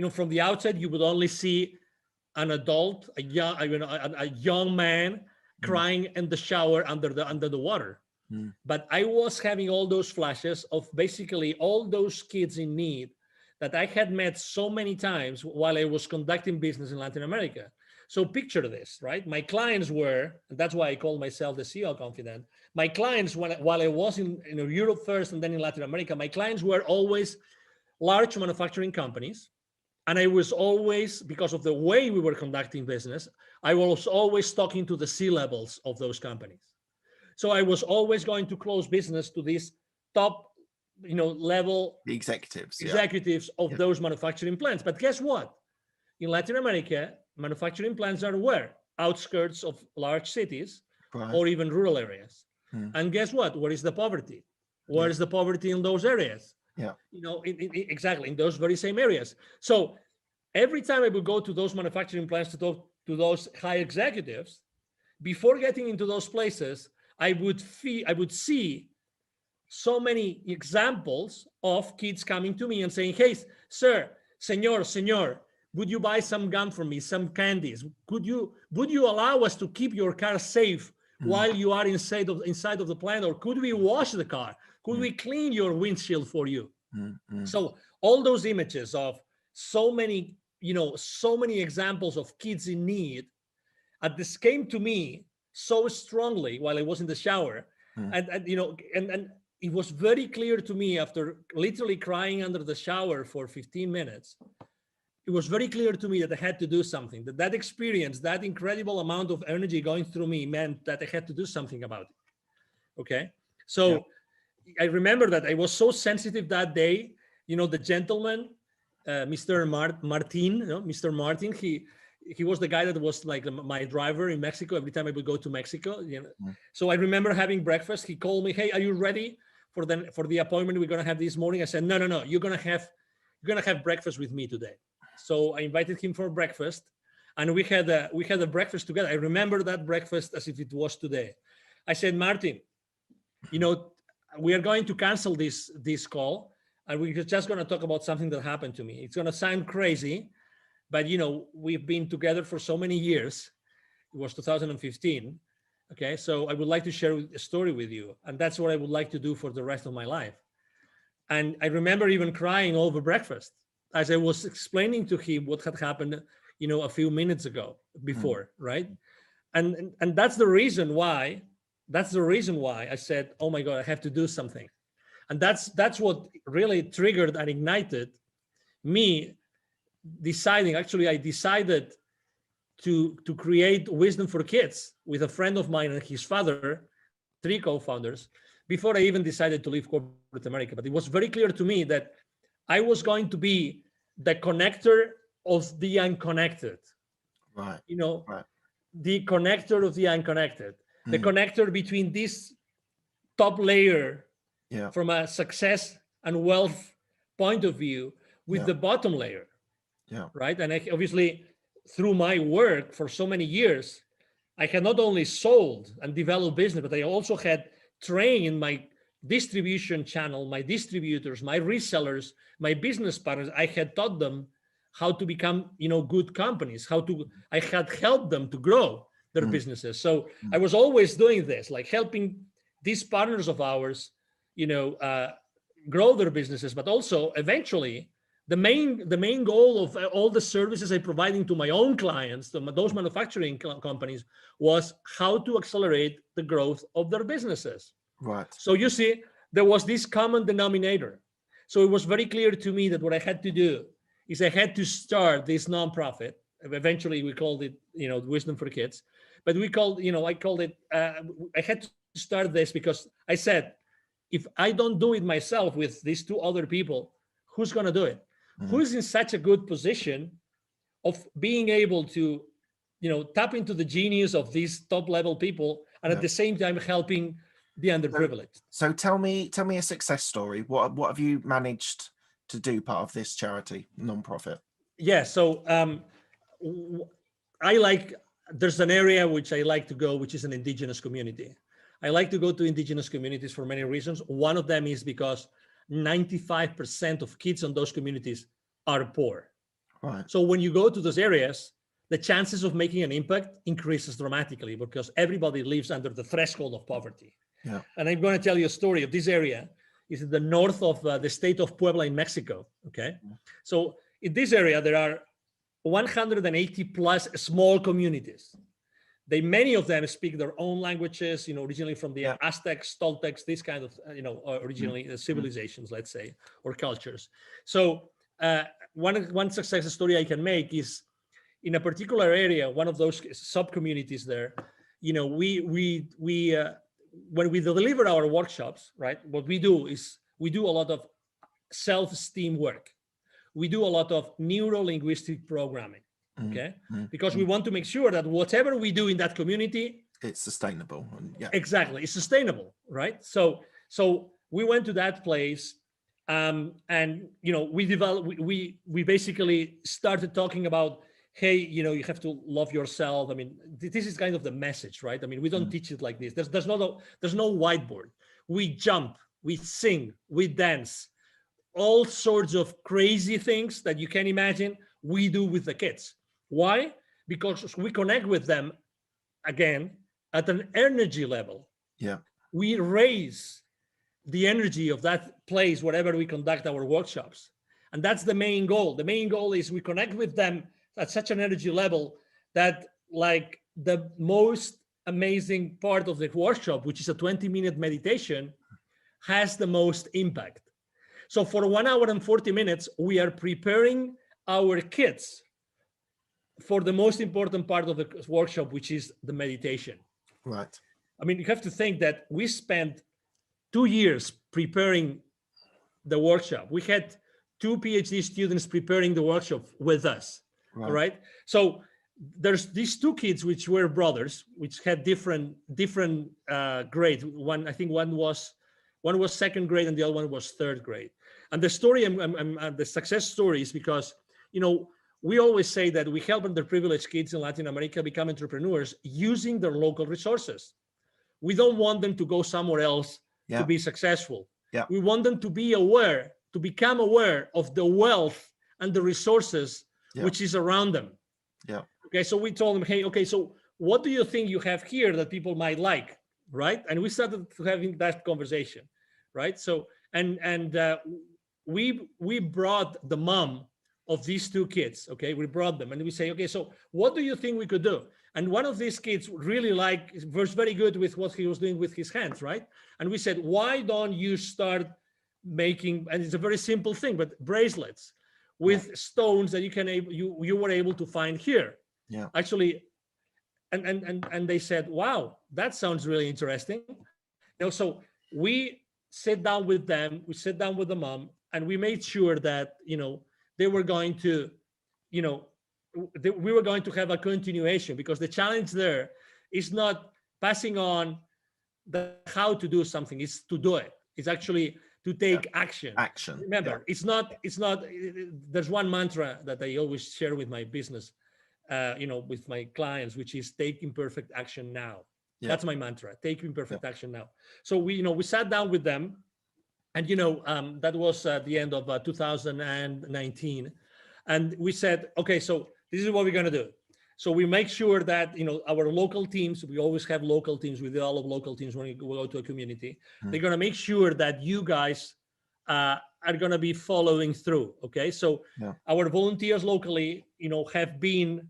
from the outside, you would only see an adult, a young man crying in the shower under the water. But I was having all those flashes of basically all those kids in need that I had met so many times while I was conducting business in Latin America. So picture this, right? My clients were, and that's why I call myself the CEO Confidant. My clients, while I was in Europe first and then in Latin America, my clients were always large manufacturing companies. And I was always, because of the way we were conducting business, I was always talking to the C-levels of those companies. So I was always going to close business to these top, level The executives of those manufacturing plants. But guess what? In Latin America, manufacturing plants are where? Outskirts of large cities or even rural areas. And guess what? Where is the poverty? Where is the poverty in those areas? Yeah. Exactly in those very same areas. So every time I would go to those manufacturing plants to talk to those high executives, before getting into those places, I would see so many examples of kids coming to me and saying, "Hey, sir, senor, would you buy some gum for me, some candies? Would you allow us to keep your car safe while you are inside of the plant? Or could we wash the car? Could we clean your windshield for you?" So all those images of so many examples of kids in need, this came to me so strongly while I was in the shower, and it was very clear to me after literally crying under the shower for 15 minutes. It was very clear to me that I had to do something. That experience, that incredible amount of energy going through me, meant that I had to do something about it. Okay, so I remember that I was so sensitive that day. The gentleman, Mr. Martin, Mr. Martin, he was the guy that was like my driver in Mexico every time I would go to Mexico. So I remember having breakfast. He called me, "Hey, are you ready for the appointment we're gonna have this morning?" I said, "No. You're gonna have breakfast with me today." So I invited him for breakfast, and we had a breakfast together. I remember that breakfast as if it was today. I said, "Martin, we are going to cancel this call, and we're just going to talk about something that happened to me. It's going to sound crazy, but we've been together for so many years." It was 2015, Okay, so I would like to share a story with you, and that's what I would like to do for the rest of my life. And I remember even crying over breakfast as I was explaining to him what had happened, a few minutes ago before, right? And that's the reason why. That's the reason why I said, "Oh my God, I have to do something." And that's what really triggered and ignited me deciding. Actually, I decided to create Wisdom for Kids with a friend of mine and his father, three co-founders, before I even decided to leave corporate America. But it was very clear to me that I was going to be the connector of the unconnected. Right. Right. The connector of the unconnected, the connector between this top layer from a success and wealth point of view with the bottom layer. Right. And obviously, through my work for so many years, I had not only sold and developed business, but I also had trained my distribution channel, my distributors, my resellers, my business partners. I had taught them how to become, good companies, I had helped them to grow their businesses. So I was always doing this, like helping these partners of ours, grow their businesses, but also eventually the main goal of all the services I'm providing to my own clients, to those manufacturing companies, was how to accelerate the growth of their businesses. Right. So you see, there was this common denominator. So it was very clear to me that what I had to do is I had to start this nonprofit. Eventually, we called it, Wisdom for Kids. But I called it. I had to start this because I said, if I don't do it myself with these two other people, who's going to do it? Who's in such a good position of being able to, tap into the genius of these top level people and at the same time helping the underprivileged? So tell me a success story. What have you managed to do part of this charity nonprofit? Yeah. So there's an area which I like to go, which is an indigenous community. I like to go to indigenous communities for many reasons. One of them is because 95% of kids in those communities are poor. Right. So when you go to those areas, the chances of making an impact increases dramatically because everybody lives under the threshold of poverty. Yeah. And I'm going to tell you a story of this area. It's in the north of the state of Puebla in Mexico. Okay. So in this area, there are 180 plus small communities. Many of them speak their own languages, originally from the Aztecs, Toltecs, this kind of, originally civilizations, let's say, or cultures. So one success story I can make is in a particular area, one of those sub-communities there, when we deliver our workshops, right, what we do is we do a lot of self-esteem work. We do a lot of neuro-linguistic programming, okay? Because we want to make sure that whatever we do in that community, it's sustainable. Exactly, it's sustainable, right? So we went to that place, and we basically started talking about, hey, you have to love yourself. I mean, this is kind of the message, right? I mean, we don't teach it like this. There's no whiteboard. We jump, we sing, we dance, all sorts of crazy things that you can imagine we do with the kids. Why? Because we connect with them, again, at an energy level. Yeah. We raise the energy of that place wherever we conduct our workshops. And that's the main goal. The main goal is we connect with them at such an energy level that, like, the most amazing part of the workshop, which is a 20-minute meditation, has the most impact. So for 1 hour and 40 minutes, we are preparing our kids for the most important part of the workshop, which is the meditation. Right. I mean, you have to think that we spent 2 years preparing the workshop. We had 2 PhD students preparing the workshop with us. Right. All right. So there's these 2 kids, which were brothers, which had different grades. One was second grade and the other one was third grade. And the story, the success story is because, we always say that we help underprivileged kids in Latin America become entrepreneurs using their local resources. We don't want them to go somewhere else to be successful. Yeah. We want them to become aware of the wealth and the resources which is around them. Yeah. Okay, so we told them, hey, okay, so what do you think you have here that people might like, right? And we started having that conversation, right? So we brought the mom of these two kids. Okay, we brought them and we say, okay, so what do you think we could do? And one of these kids really was very good with what he was doing with his hands, right? And we said, why don't you start making, and it's a very simple thing, but bracelets with stones that you were able to find here. Yeah. Actually, and they said, wow, that sounds really interesting. So we sat down with them, we sat down with the mom, and we made sure that they were going to, we were going to have a continuation, because the challenge there is not passing on the how to do something, it's to do it. It's actually to take action. Remember, it's not. There's one mantra that I always share with my business, with my clients, which is take imperfect action now. Yeah. That's my mantra. Take imperfect action now. So we sat down with them, and that was at the end of 2019, and we said, okay, so this is what we're gonna do. So we make sure that our local teams. We always have local teams. We do all of local teams when we go to a community. They're gonna make sure that you guys are gonna be following through. Okay, so our volunteers locally, have been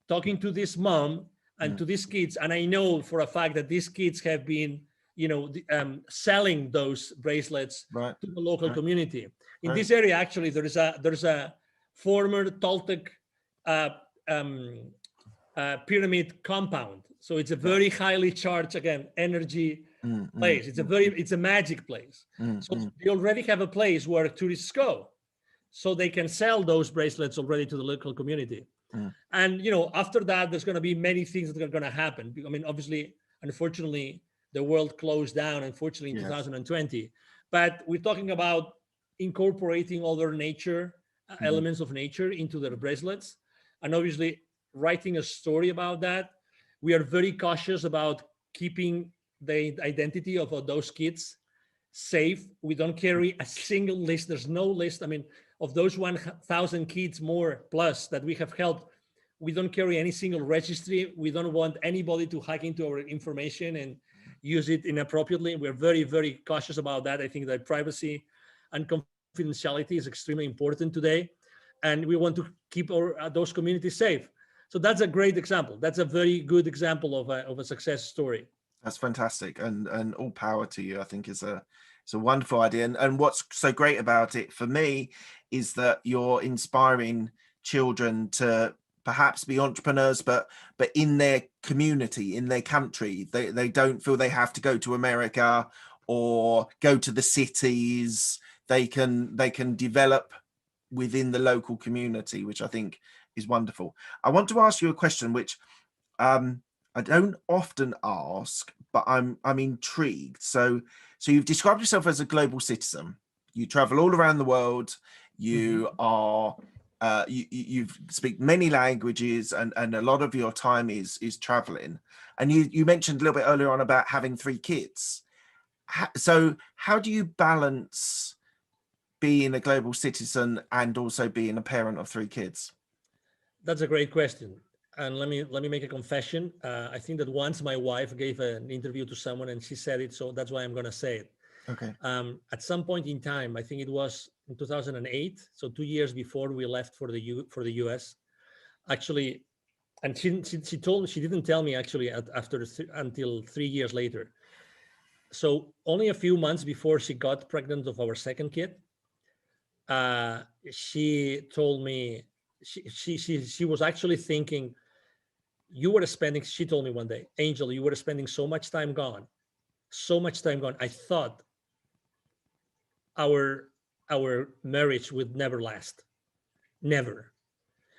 talking to this mom and to these kids, and I know for a fact that these kids have been, selling those bracelets to the local community. In this area, actually, there's a former Toltec pyramid compound. So it's a very highly charged, again, energy place. It's a magic place. So they already have a place where tourists go, so they can sell those bracelets already to the local community. And after that, there's going to be many things that are going to happen. I mean, obviously, unfortunately, the world closed down, unfortunately, in 2020. But we're talking about incorporating other nature elements of nature into their bracelets, and obviously writing a story about that. We are very cautious about keeping the identity of those kids safe. We don't carry a single list. There's no list. I mean, of those 1,000 kids more plus that we have helped, we don't carry any single registry. We don't want anybody to hack into our information and use it inappropriately. We're very, very cautious about that. I think that privacy and confidentiality is extremely important today, and we want to keep those communities safe. So that's a great example. That's a very good example of a success story. That's fantastic, and all power to you. I think it's a wonderful idea. And what's so great about it for me is that you're inspiring children to perhaps be entrepreneurs, but in their community, in their country. They don't feel they have to go to America or go to the cities. They can develop within the local community, which I think is wonderful. I want to ask you a question which I don't often ask, but I'm intrigued. So you've described yourself as a global citizen. You travel all around the world. You are you speak many languages, and a lot of your time is traveling. And you mentioned a little bit earlier on about having 3 kids. So how do you balance being a global citizen and also being a parent of 3 kids? That's a great question. And let me make a confession. I think that once my wife gave an interview to someone and she said it, so that's why I'm going to say it. Okay. At some point in time, I think it was in 2008, so 2 years before we left for the US, actually, and she didn't tell me actually until 3 years later. So only a few months before she got pregnant of our second kid, she told me she was actually thinking, she told me one day, Angel, you were spending so much time gone. I thought our marriage would never last. Never.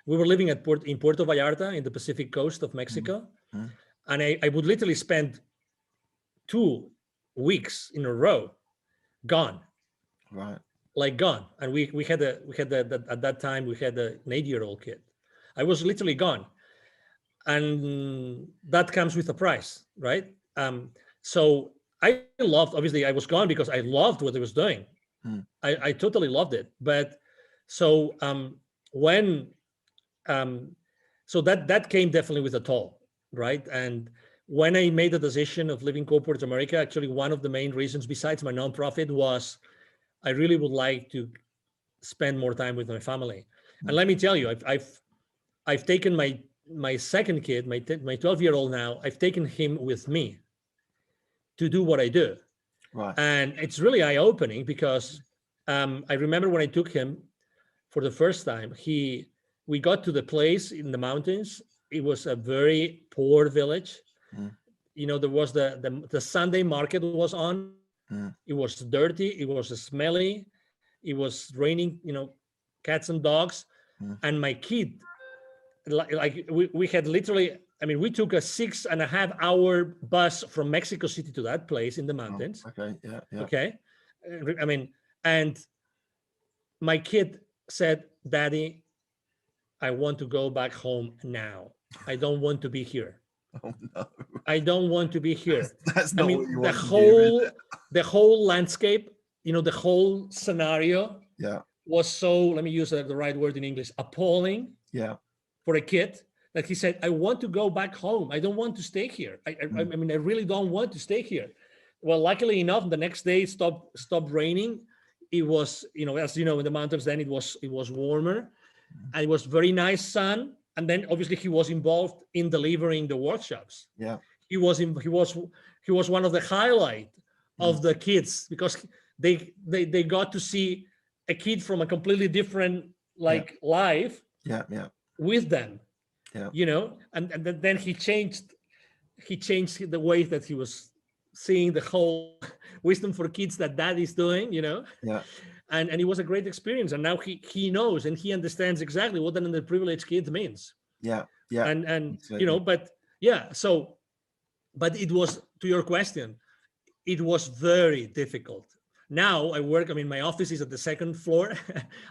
We were living in Puerto Vallarta in the Pacific coast of Mexico. And I would literally spend 2 weeks in a row gone. Right. Like gone. And we had at that time we had an 8-year-old kid. I was literally gone. And that comes with a price, right? So I loved, obviously I was gone because I loved what I was doing. I totally loved it. But so so that came definitely with a toll. right? And when I made the decision of leaving corporate America, actually one of the main reasons besides my nonprofit was I really would like to spend more time with my family. And let me tell you, I've taken my second kid, my 12-year-old now, I've taken him with me to do what I do. Right. And it's really eye-opening because I remember when I took him for the first time, we got to the place in the mountains. It was a very poor village. Mm. You know, there was the Sunday market was on. Mm. It was dirty. It was smelly. It was raining, you know, cats and dogs. Mm. And my kid, like we had literally, I mean, we took a 6.5-hour bus from Mexico City to that place in the mountains. Oh, okay. Yeah. Yeah. Okay. I mean, and my kid said, Daddy, I want to go back home now. I don't want to be here. Oh no. I don't want to be here. That's I not what mean, you want to hear, is it? the whole landscape, you know, the whole scenario Yeah. was so, let me use the right word in English, appalling Yeah. for a kid that he said, I want to go back home. I don't want to stay here. I mean, I really don't want to stay here. Well, luckily enough, the next day it stopped raining. It was, you know, as you know, in the mountains then it was warmer and it was very nice sun. And then obviously he was involved in delivering the workshops. Yeah. He was one of the highlight of the kids because they got to see a kid from a completely different life Yeah. Yeah. with them. Yeah. You know, and then he changed the way that he was seeing the whole wisdom for kids that dad is doing, you know. Yeah. And it was a great experience. And now he knows and he understands exactly what an underprivileged kid means. Yeah. Yeah. And Absolutely. you know, but yeah, so but it was, to your question, it was very difficult. Now I work, I mean, my office is at the second floor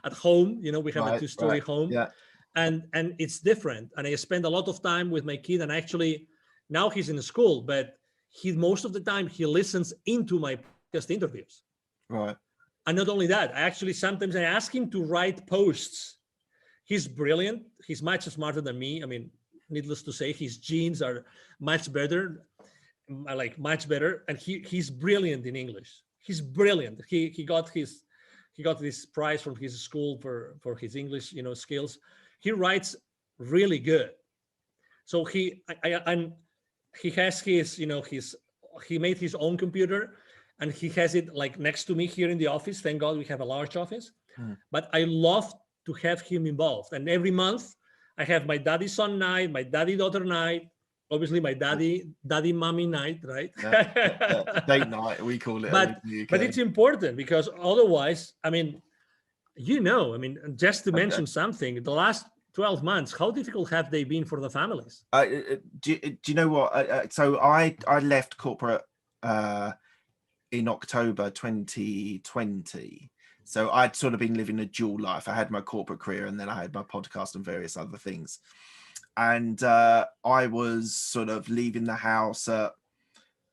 at home, you know, we have a 2-story home. Yeah. And it's different. And I spend a lot of time with my kid, and actually now he's in school, but most of the time he listens into my podcast interviews. Right. And not only that, sometimes I ask him to write posts. He's brilliant. He's much smarter than me. I mean, needless to say, his genes are much better, much better. And he's brilliant in English. He's brilliant. He got this prize from his school for his English, you know, skills. He writes really good. So he has his, you know, he made his own computer and he has it like next to me here in the office. Thank God we have a large office. But I love to have him involved. And every month I have my daddy son night, my daddy daughter night, obviously my daddy mommy night, right? Yeah. Date night, we call it. But it's important because otherwise, I mean, you know, I mean, just to mention something, the last 12 months, how difficult have they been for the families? Do you know what? So I left corporate in October 2020. So I'd sort of been living a dual life. I had my corporate career and then I had my podcast and various other things. And I was sort of leaving the house at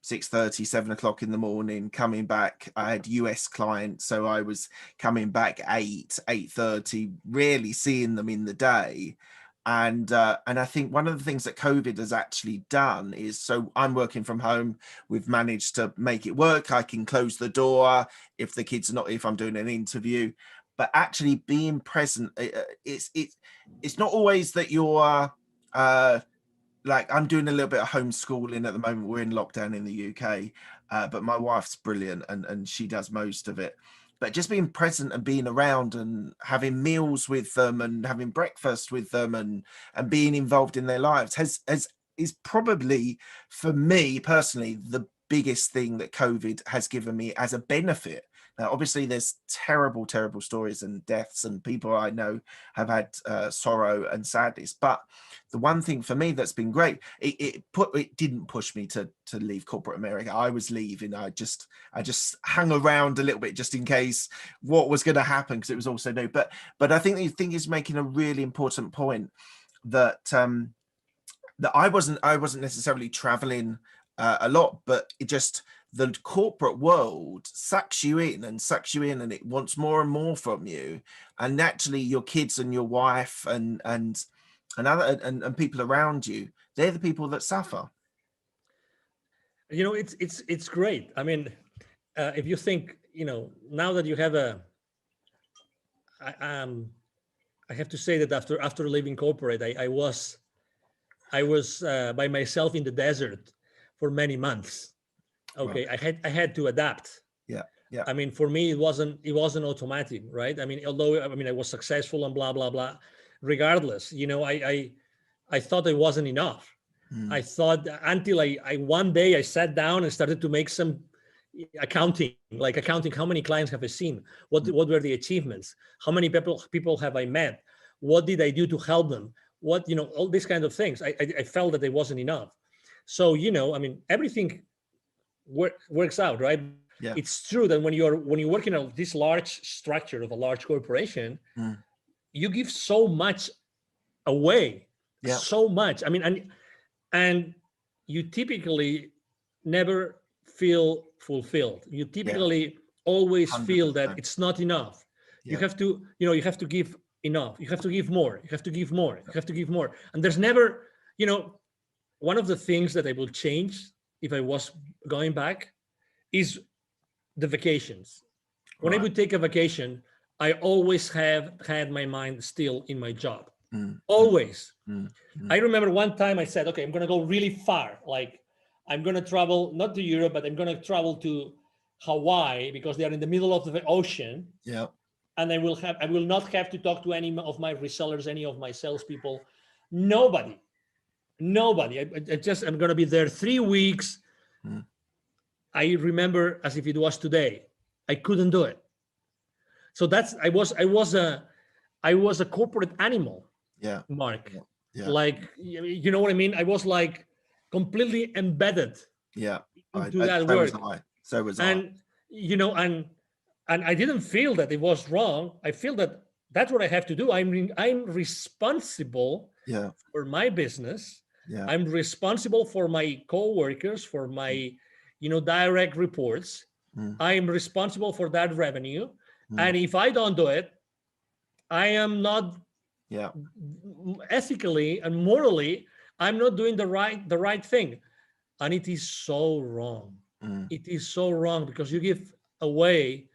6:30, 7 o'clock in the morning, coming back. I had US clients, so I was coming back 8:30, rarely seeing them in the day. And I think one of the things that COVID has actually done is, so I'm working from home. We've managed to make it work. I can close the door if the kids are not, if I'm doing an interview, but actually being present. It's not always that you're like, I'm doing a little bit of homeschooling at the moment. We're in lockdown in the UK, but my wife's brilliant and she does most of it. But just being present and being around and having meals with them and having breakfast with them and being involved in their lives is probably, for me personally, the biggest thing that COVID has given me as a benefit. Now, obviously, there's terrible, terrible stories and deaths, and people I know have had sorrow and sadness. But the one thing for me that's been great, it didn't push me to leave corporate America. I was leaving. I just hung around a little bit just in case what was going to happen, because it was also new. But I think the thing is making a really important point that that I wasn't necessarily traveling a lot, but it just, the corporate world sucks you in and it wants more and more from you, and naturally your kids and your wife and other and people around you, They're the people that suffer. It's great. I mean, if you think, now that you have I have to say that after leaving corporate, I was by myself in the desert for many months. Okay, Right. I had to adapt. Yeah. Yeah. I mean, for me, it wasn't automatic, right? I mean, although I was successful and blah blah blah, regardless, I thought it wasn't enough. I thought until I one day I sat down and started to make some accounting. How many clients have I seen? What were the achievements? How many people have I met? What did I do to help them? What, all these kind of things. I felt that it wasn't enough. So, I mean, everything works out, right? Yeah. It's true that when you work in this large structure of a large corporation, you give so much away, Yeah. so much. I mean, and you typically never feel fulfilled. You typically always feel that 100%. it's not enough. You Yeah. have to, you have to give enough. You have to give more. You have to give more. You have to give more. And there's never, one of the things that I will change if I was going back is the vacations. When I Right. would take a vacation, I always have had my mind still in my job. Mm. Always. Mm. I remember one time I said, okay, I'm going to go really far. Like I'm going to travel, not to Europe, but I'm going to travel to Hawaii because they are in the middle of the ocean. Yeah. And I will not have to talk to any of my resellers, any of my salespeople, nobody. I'm going to be there 3 weeks. I remember as if it was today. I couldn't do it. So I was a corporate animal. Yeah. Mark. Yeah. Like, you know what I mean? I was like completely embedded Yeah. into that So work. was I. So was and, and I didn't feel that it was wrong. I feel that that's what I have to do. I'm responsible for my business. Yeah. I'm responsible for my coworkers, for my, direct reports. I'm responsible for that revenue. And if I don't do it, I am not ethically and morally, I'm not doing the right thing. And it is so wrong. It is so wrong because you give away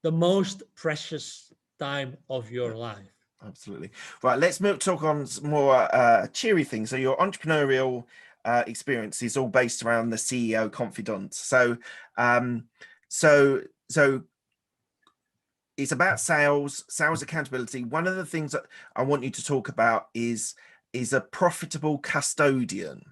the most precious time of your life. Absolutely. Right, let's talk on some more cheery things. So your entrepreneurial experience is all based around the CEO Confidant. So so it's about sales accountability. One of the things that I want you to talk about is a profitable custodian.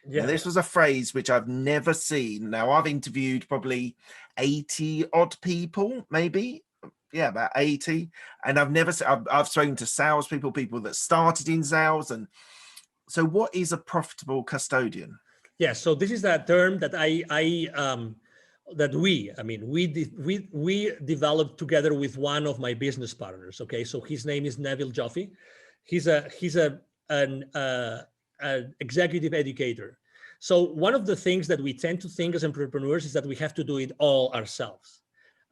Yeah. Now, this was a phrase which I've never seen. Now, I've interviewed probably 80 odd people, maybe. Yeah, about 80. And I've spoken to salespeople, people that started in sales. And so what is a profitable custodian? Yeah, so this is that term that we developed together with one of my business partners. Okay, so his name is Neville Joffe. He's an executive educator. So one of the things that we tend to think as entrepreneurs is that we have to do it all ourselves,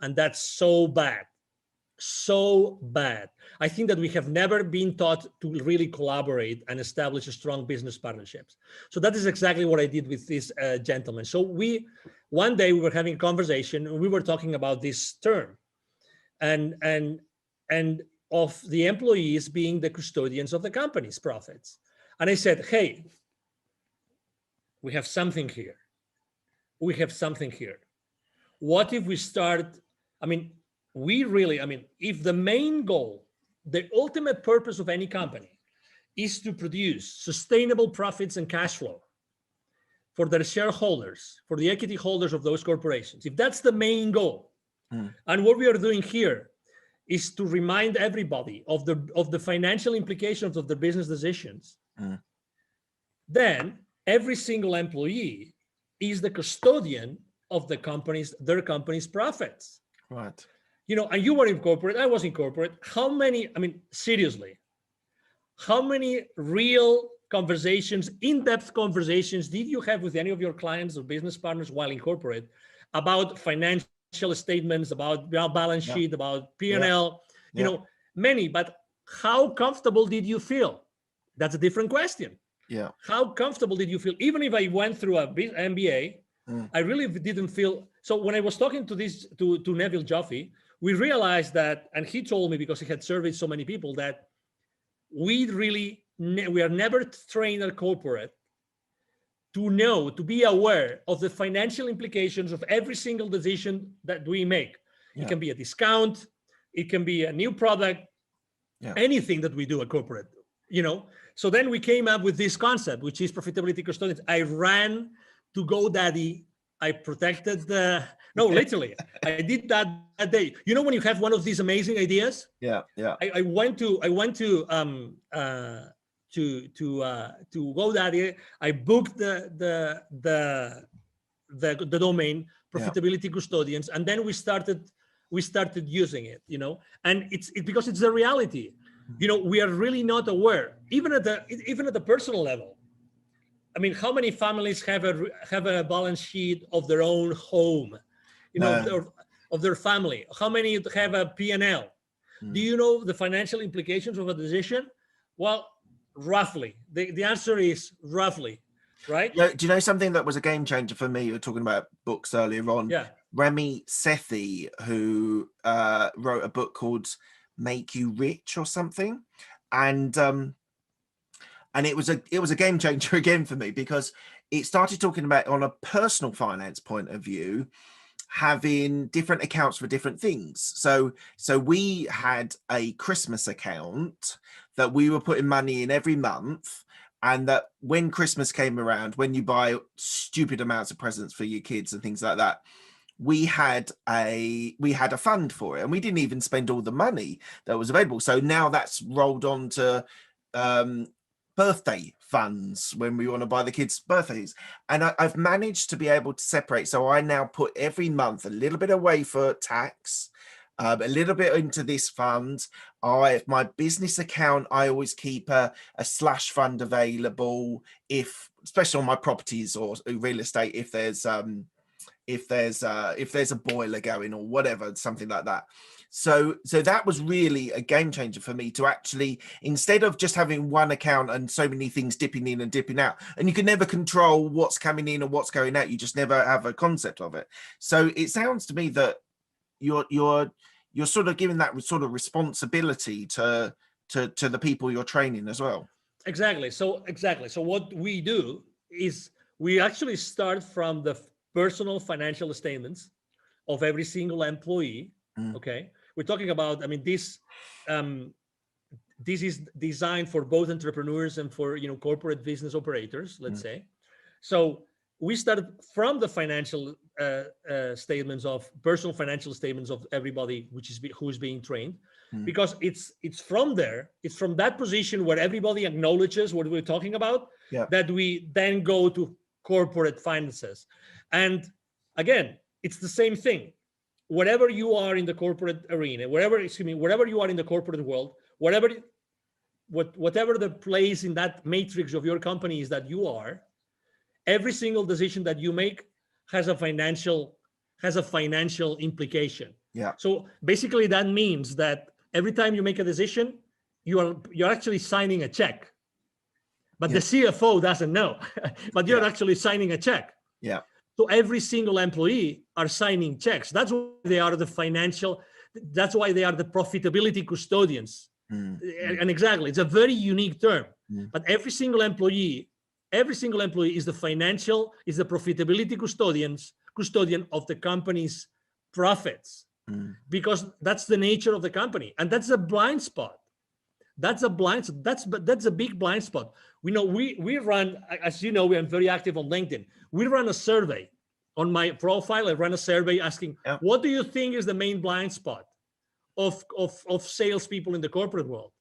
and that's so bad. So bad. I think that we have never been taught to really collaborate and establish strong business partnerships. So that is exactly what I did with this gentleman. So one day we were having a conversation and we were talking about this term and of the employees being the custodians of the company's profits. And I said, hey, we have something here. What if we start, if the main goal, the ultimate purpose of any company is to produce sustainable profits and cash flow for their shareholders, for the equity holders of those corporations, if that's the main goal, and what we are doing here is to remind everybody of the financial implications of the business decisions, then every single employee is the custodian of their company's profits. Right. And you were in corporate, I was in corporate. Seriously, how many real conversations, in-depth conversations did you have with any of your clients or business partners while in corporate about financial statements, about balance sheet, about P&L, many, but how comfortable did you feel? That's a different question. Yeah. How comfortable did you feel? Even if I went through a MBA, I really didn't feel. So when I was talking to Neville Joffe, we realized that, and he told me, because he had surveyed so many people, that we are never trained at corporate to be aware of the financial implications of every single decision that we make. Yeah. It can be a discount, it can be a new product, anything that we do at corporate, So then we came up with this concept, which is profitability custodians. I ran to GoDaddy. I protected literally, I did that day. When you have one of these amazing ideas. Yeah. I went to GoDaddy. I booked the domain profitability custodians, and then we started using it. And it's because it's the reality. We are really not aware, even at the personal level. I mean, how many families have a balance sheet of their own home, of their family? How many have a P&L? Do you know the financial implications of a decision? Well, roughly. The answer is roughly, right? Yeah. Do you know something that was a game changer for me? You were talking about books earlier on. Yeah. Remy Sethi, who wrote a book called Make You Rich or something, and it was a game changer again for me, because it started talking about, on a personal finance point of view, having different accounts for different things. So we had a Christmas account that we were putting money in every month, and that when Christmas came around, when you buy stupid amounts of presents for your kids and things like that, we had a fund for it, and we didn't even spend all the money that was available. So now that's rolled on to birthday funds when we want to buy the kids birthdays, and I've managed to be able to separate. So I now put every month a little bit away for tax, a little bit into this fund. My business account, I always keep a slash fund available, especially on my properties or real estate, if there's a boiler going or whatever, something like that. So that was really a game changer for me, to actually, instead of just having one account and so many things dipping in and dipping out, and you can never control what's coming in and what's going out, you just never have a concept of it. So it sounds to me that you're sort of giving that sort of responsibility to the people you're training as well. Exactly. So what we do is we actually start from the personal financial statements of every single employee. Okay, we're talking about, I mean, this is designed for both entrepreneurs and for corporate business operators, let's say. So we started from the financial statements, of personal financial statements of everybody who is being trained, because it's from there, it's from that position where everybody acknowledges what we're talking about, that we then go to corporate finances. And again, it's the same thing. Wherever you are in the corporate arena, wherever you are in the corporate world, whatever the place in that matrix of your company is that you are, every single decision that you make has a financial implication. Yeah. So basically that means that every time you make a decision, you're actually signing a check. But the CFO doesn't know, but you're actually signing a check. Yeah. So every single employee are signing checks. That's why they are the profitability custodians. And exactly, it's a very unique term. But every single employee is the profitability custodian of the company's profits, because that's the nature of the company. And that's a blind spot. That's a big blind spot. We run, as you know, we are very active on LinkedIn. We run a survey on my profile. I run a survey asking, what do you think is the main blind spot of salespeople in the corporate world?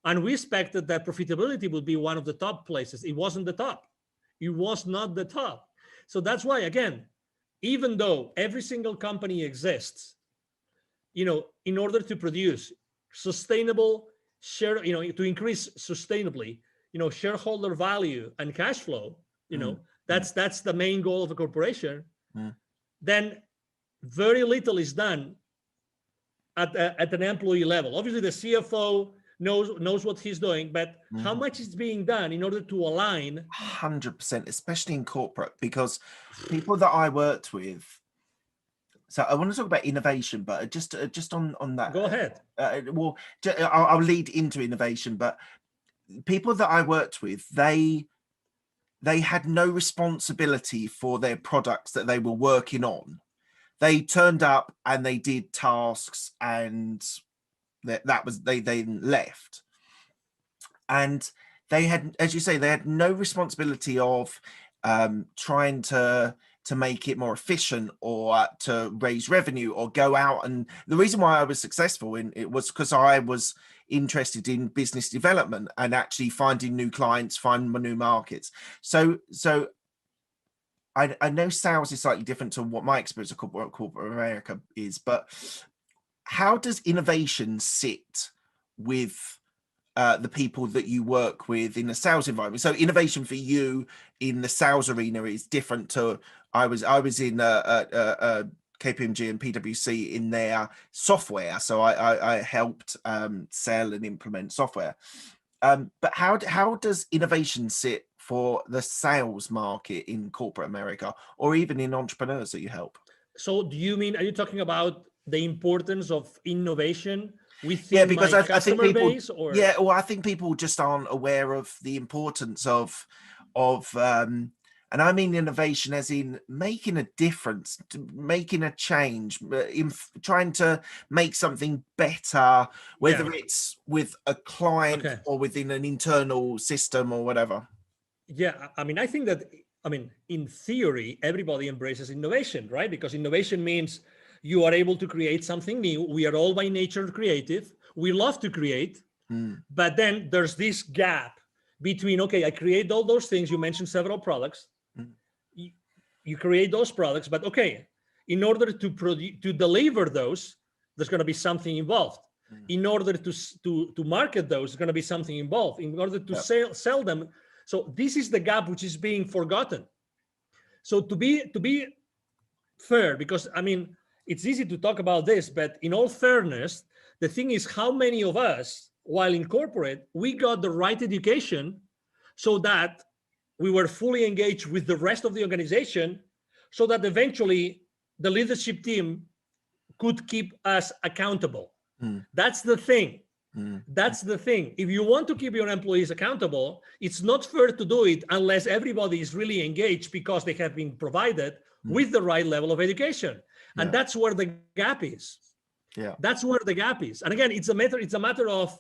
And we expected that profitability would be one of the top places. It wasn't the top. It was not the top. So that's why, again, even though every single company exists, in order to produce sustainable to increase sustainably, shareholder value and cash flow, that's the main goal of a corporation, then very little is done at an employee level. Obviously, the CFO knows what he's doing, but how much is being done in order to align? 100%, especially in corporate, because people that I worked with. So I want to talk about innovation, but just on that. Go ahead. Well, I'll lead into innovation, but people that I worked with, they had no responsibility for their products that they were working on. They turned up and they did tasks, and that was they then left. And they had, as you say, they had no responsibility of trying to make it more efficient or to raise revenue or go out. And the reason why I was successful in it was because I was interested in business development and actually finding new clients, finding new markets. So I know sales is slightly different to what my experience of corporate America is, but how does innovation sit with the people that you work with in the sales environment? So innovation for you in the sales arena is different to I was in KPMG and PwC in their software, so I helped sell and implement software. But how does innovation sit for the sales market in corporate America, or even in entrepreneurs that you help? So are you talking about the importance of innovation within because my I think people, base? Or well, I think people just aren't aware of the importance of and I mean innovation as in making a difference, making a change, in trying to make something better, whether it's with a client or within an internal system or whatever. Yeah, I mean, I think that, in theory, everybody embraces innovation, right? Because innovation means you are able to create something new. We are all by nature creative. We love to create, but then there's this gap between, okay, I create all those things. You mentioned several products. You create those products, but okay, in order to deliver those, there's going to be something involved. In order to market those, there's going to be something involved. In order to sell them. So this is the gap which is being forgotten. So to be fair, because it's easy to talk about this, but in all fairness, the thing is how many of us, while in corporate, we got the right education so that we were fully engaged with the rest of the organization, so that eventually the leadership team could keep us accountable. That's the thing. That's the thing. If you want to keep your employees accountable, it's not fair to do it unless everybody is really engaged because they have been provided with the right level of education. And that's where the gap is. That's where the gap is. And again, it's a matter of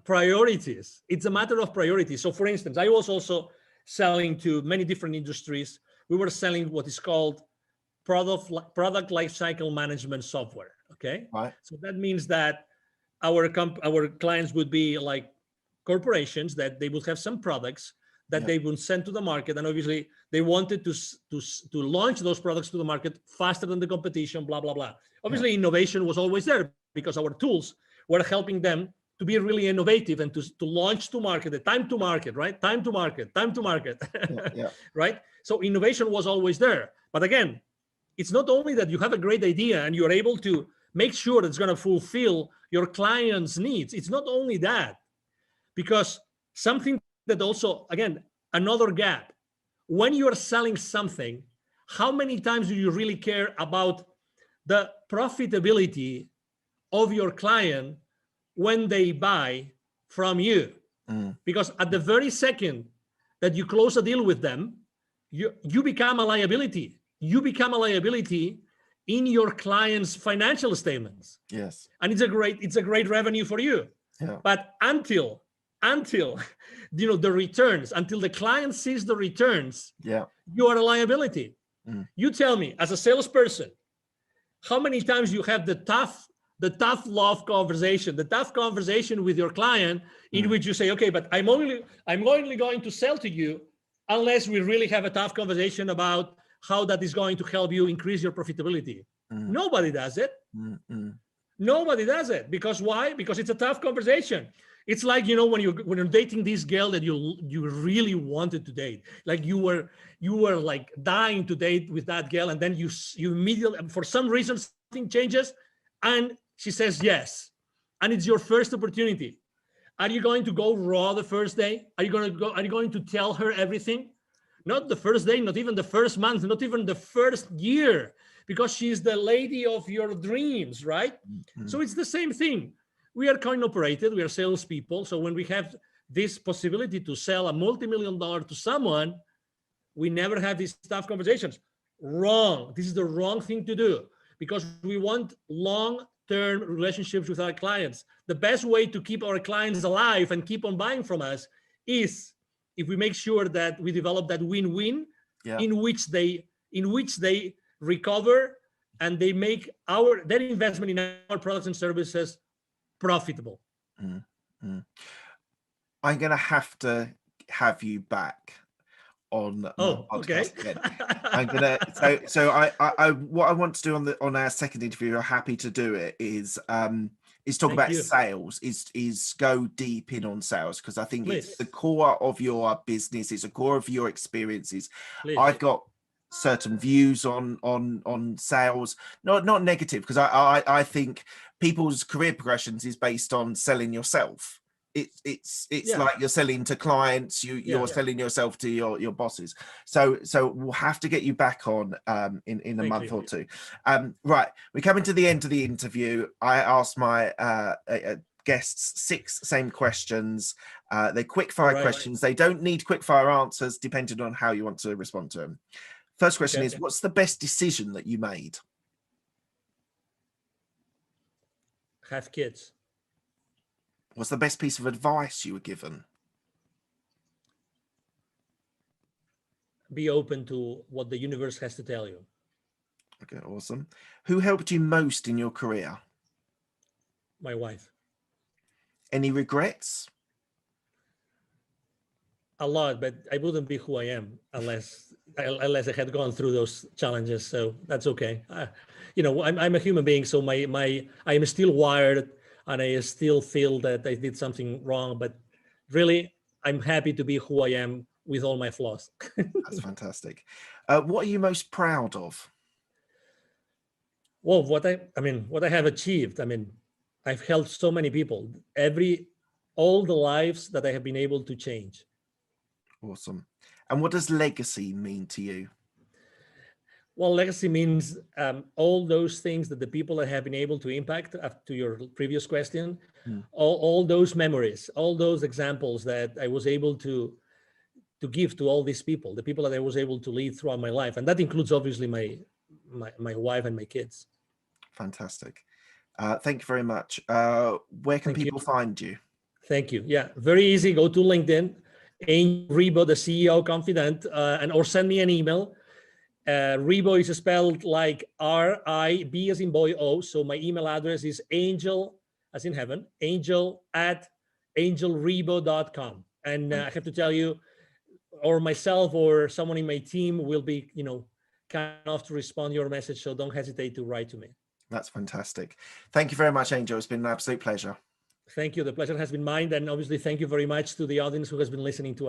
priorities. It's a matter of priorities. So for instance, I was also selling to many different industries. We were selling what is called product lifecycle management software. Okay. Right. So that means that our clients would be like corporations that they would have some products that they would send to the market, and obviously they wanted to launch those products to the market faster than the competition, blah blah blah. Obviously innovation was always there because our tools were helping them to be really innovative and to launch to market, the time to market, right? Time to market. Right? So innovation was always there. But again, it's not only that you have a great idea and you're able to make sure it's going to fulfill your client's needs. It's not only that, because something that also, again, another gap. When you're selling something, how many times do you really care about the profitability of your client when they buy from you? Because at the very second that you close a deal with them, you become a liability. You become a liability in your client's financial statements. Yes. And it's a great revenue for you. Yeah. But until the returns, until the client sees the returns, you are a liability. You tell me, as a salesperson, how many times you have the tough love conversation, the tough conversation with your client, in which you say, okay, but I'm only going to sell to you unless we really have a tough conversation about how that is going to help you increase your profitability. Nobody does it. Nobody does it. Because why? Because it's a tough conversation. It's like, when you're dating this girl that you really wanted to date, like you were like dying to date with that girl, and then you immediately, for some reason, something changes and she says yes, and it's your first opportunity. Are you going to go raw the first day? Are you going to tell her everything? Not the first day, not even the first month, not even the first year, because she's the lady of your dreams, right? Mm-hmm. So it's the same thing. We are coin operated, we are salespeople. So when we have this possibility to sell a multi-million-dollar to someone, we never have these tough conversations. Wrong. This is the wrong thing to do, because we want long-term relationships with our clients. The best way to keep our clients alive and keep on buying from us is if we make sure that we develop that win-win, in which they recover and they make their investment in our products and services profitable. Mm-hmm. I'm going to have you back on my podcast again. I'm gonna so I what I want to do on our second interview, I'm happy to do it, is talk about sales, is go deep in on sales, because I think it's the core of your business, it's a core of your experiences. I've got certain views on sales, not negative, because I think people's career progressions is based on selling yourself. It's like you're selling to clients, you're selling yourself to your bosses. So we'll have to get you back on in a month or two. Right, we're coming to the end of the interview. I asked my guests 6 same questions. They're quick fire questions. They don't need quick fire answers, depending on how you want to respond to them. First question is, what's the best decision that you made? Have kids. What's the best piece of advice you were given? Be open to what the universe has to tell you. Okay, awesome. Who helped you most in your career? My wife. Any regrets? A lot, but I wouldn't be who I am unless I had gone through those challenges. So that's okay. I'm a human being, so I am still wired, and I still feel that I did something wrong. But really, I'm happy to be who I am with all my flaws. That's fantastic. What are you most proud of? Well, what I have achieved. I've helped so many people. All the lives that I have been able to change. Awesome. And what does legacy mean to you? Well, legacy means all those things that the people that have been able to impact, to your previous question, all those memories, all those examples that I was able to give to all these people, the people that I was able to lead throughout my life. And that includes obviously my wife and my kids. Fantastic. Thank you very much. Where can people find you? Thank you. Yeah, very easy. Go to LinkedIn, Angel Ribo, the CEO Confidant, or send me an email. Ribo is spelled like R-I-B as in boy O. So my email address is angel, as in heaven, angel@angelribo.com. And I have to tell you, or myself or someone in my team will be, kind enough to respond to your message. So don't hesitate to write to me. That's fantastic. Thank you very much, Angel. It's been an absolute pleasure. Thank you. The pleasure has been mine. And obviously, thank you very much to the audience who has been listening to us.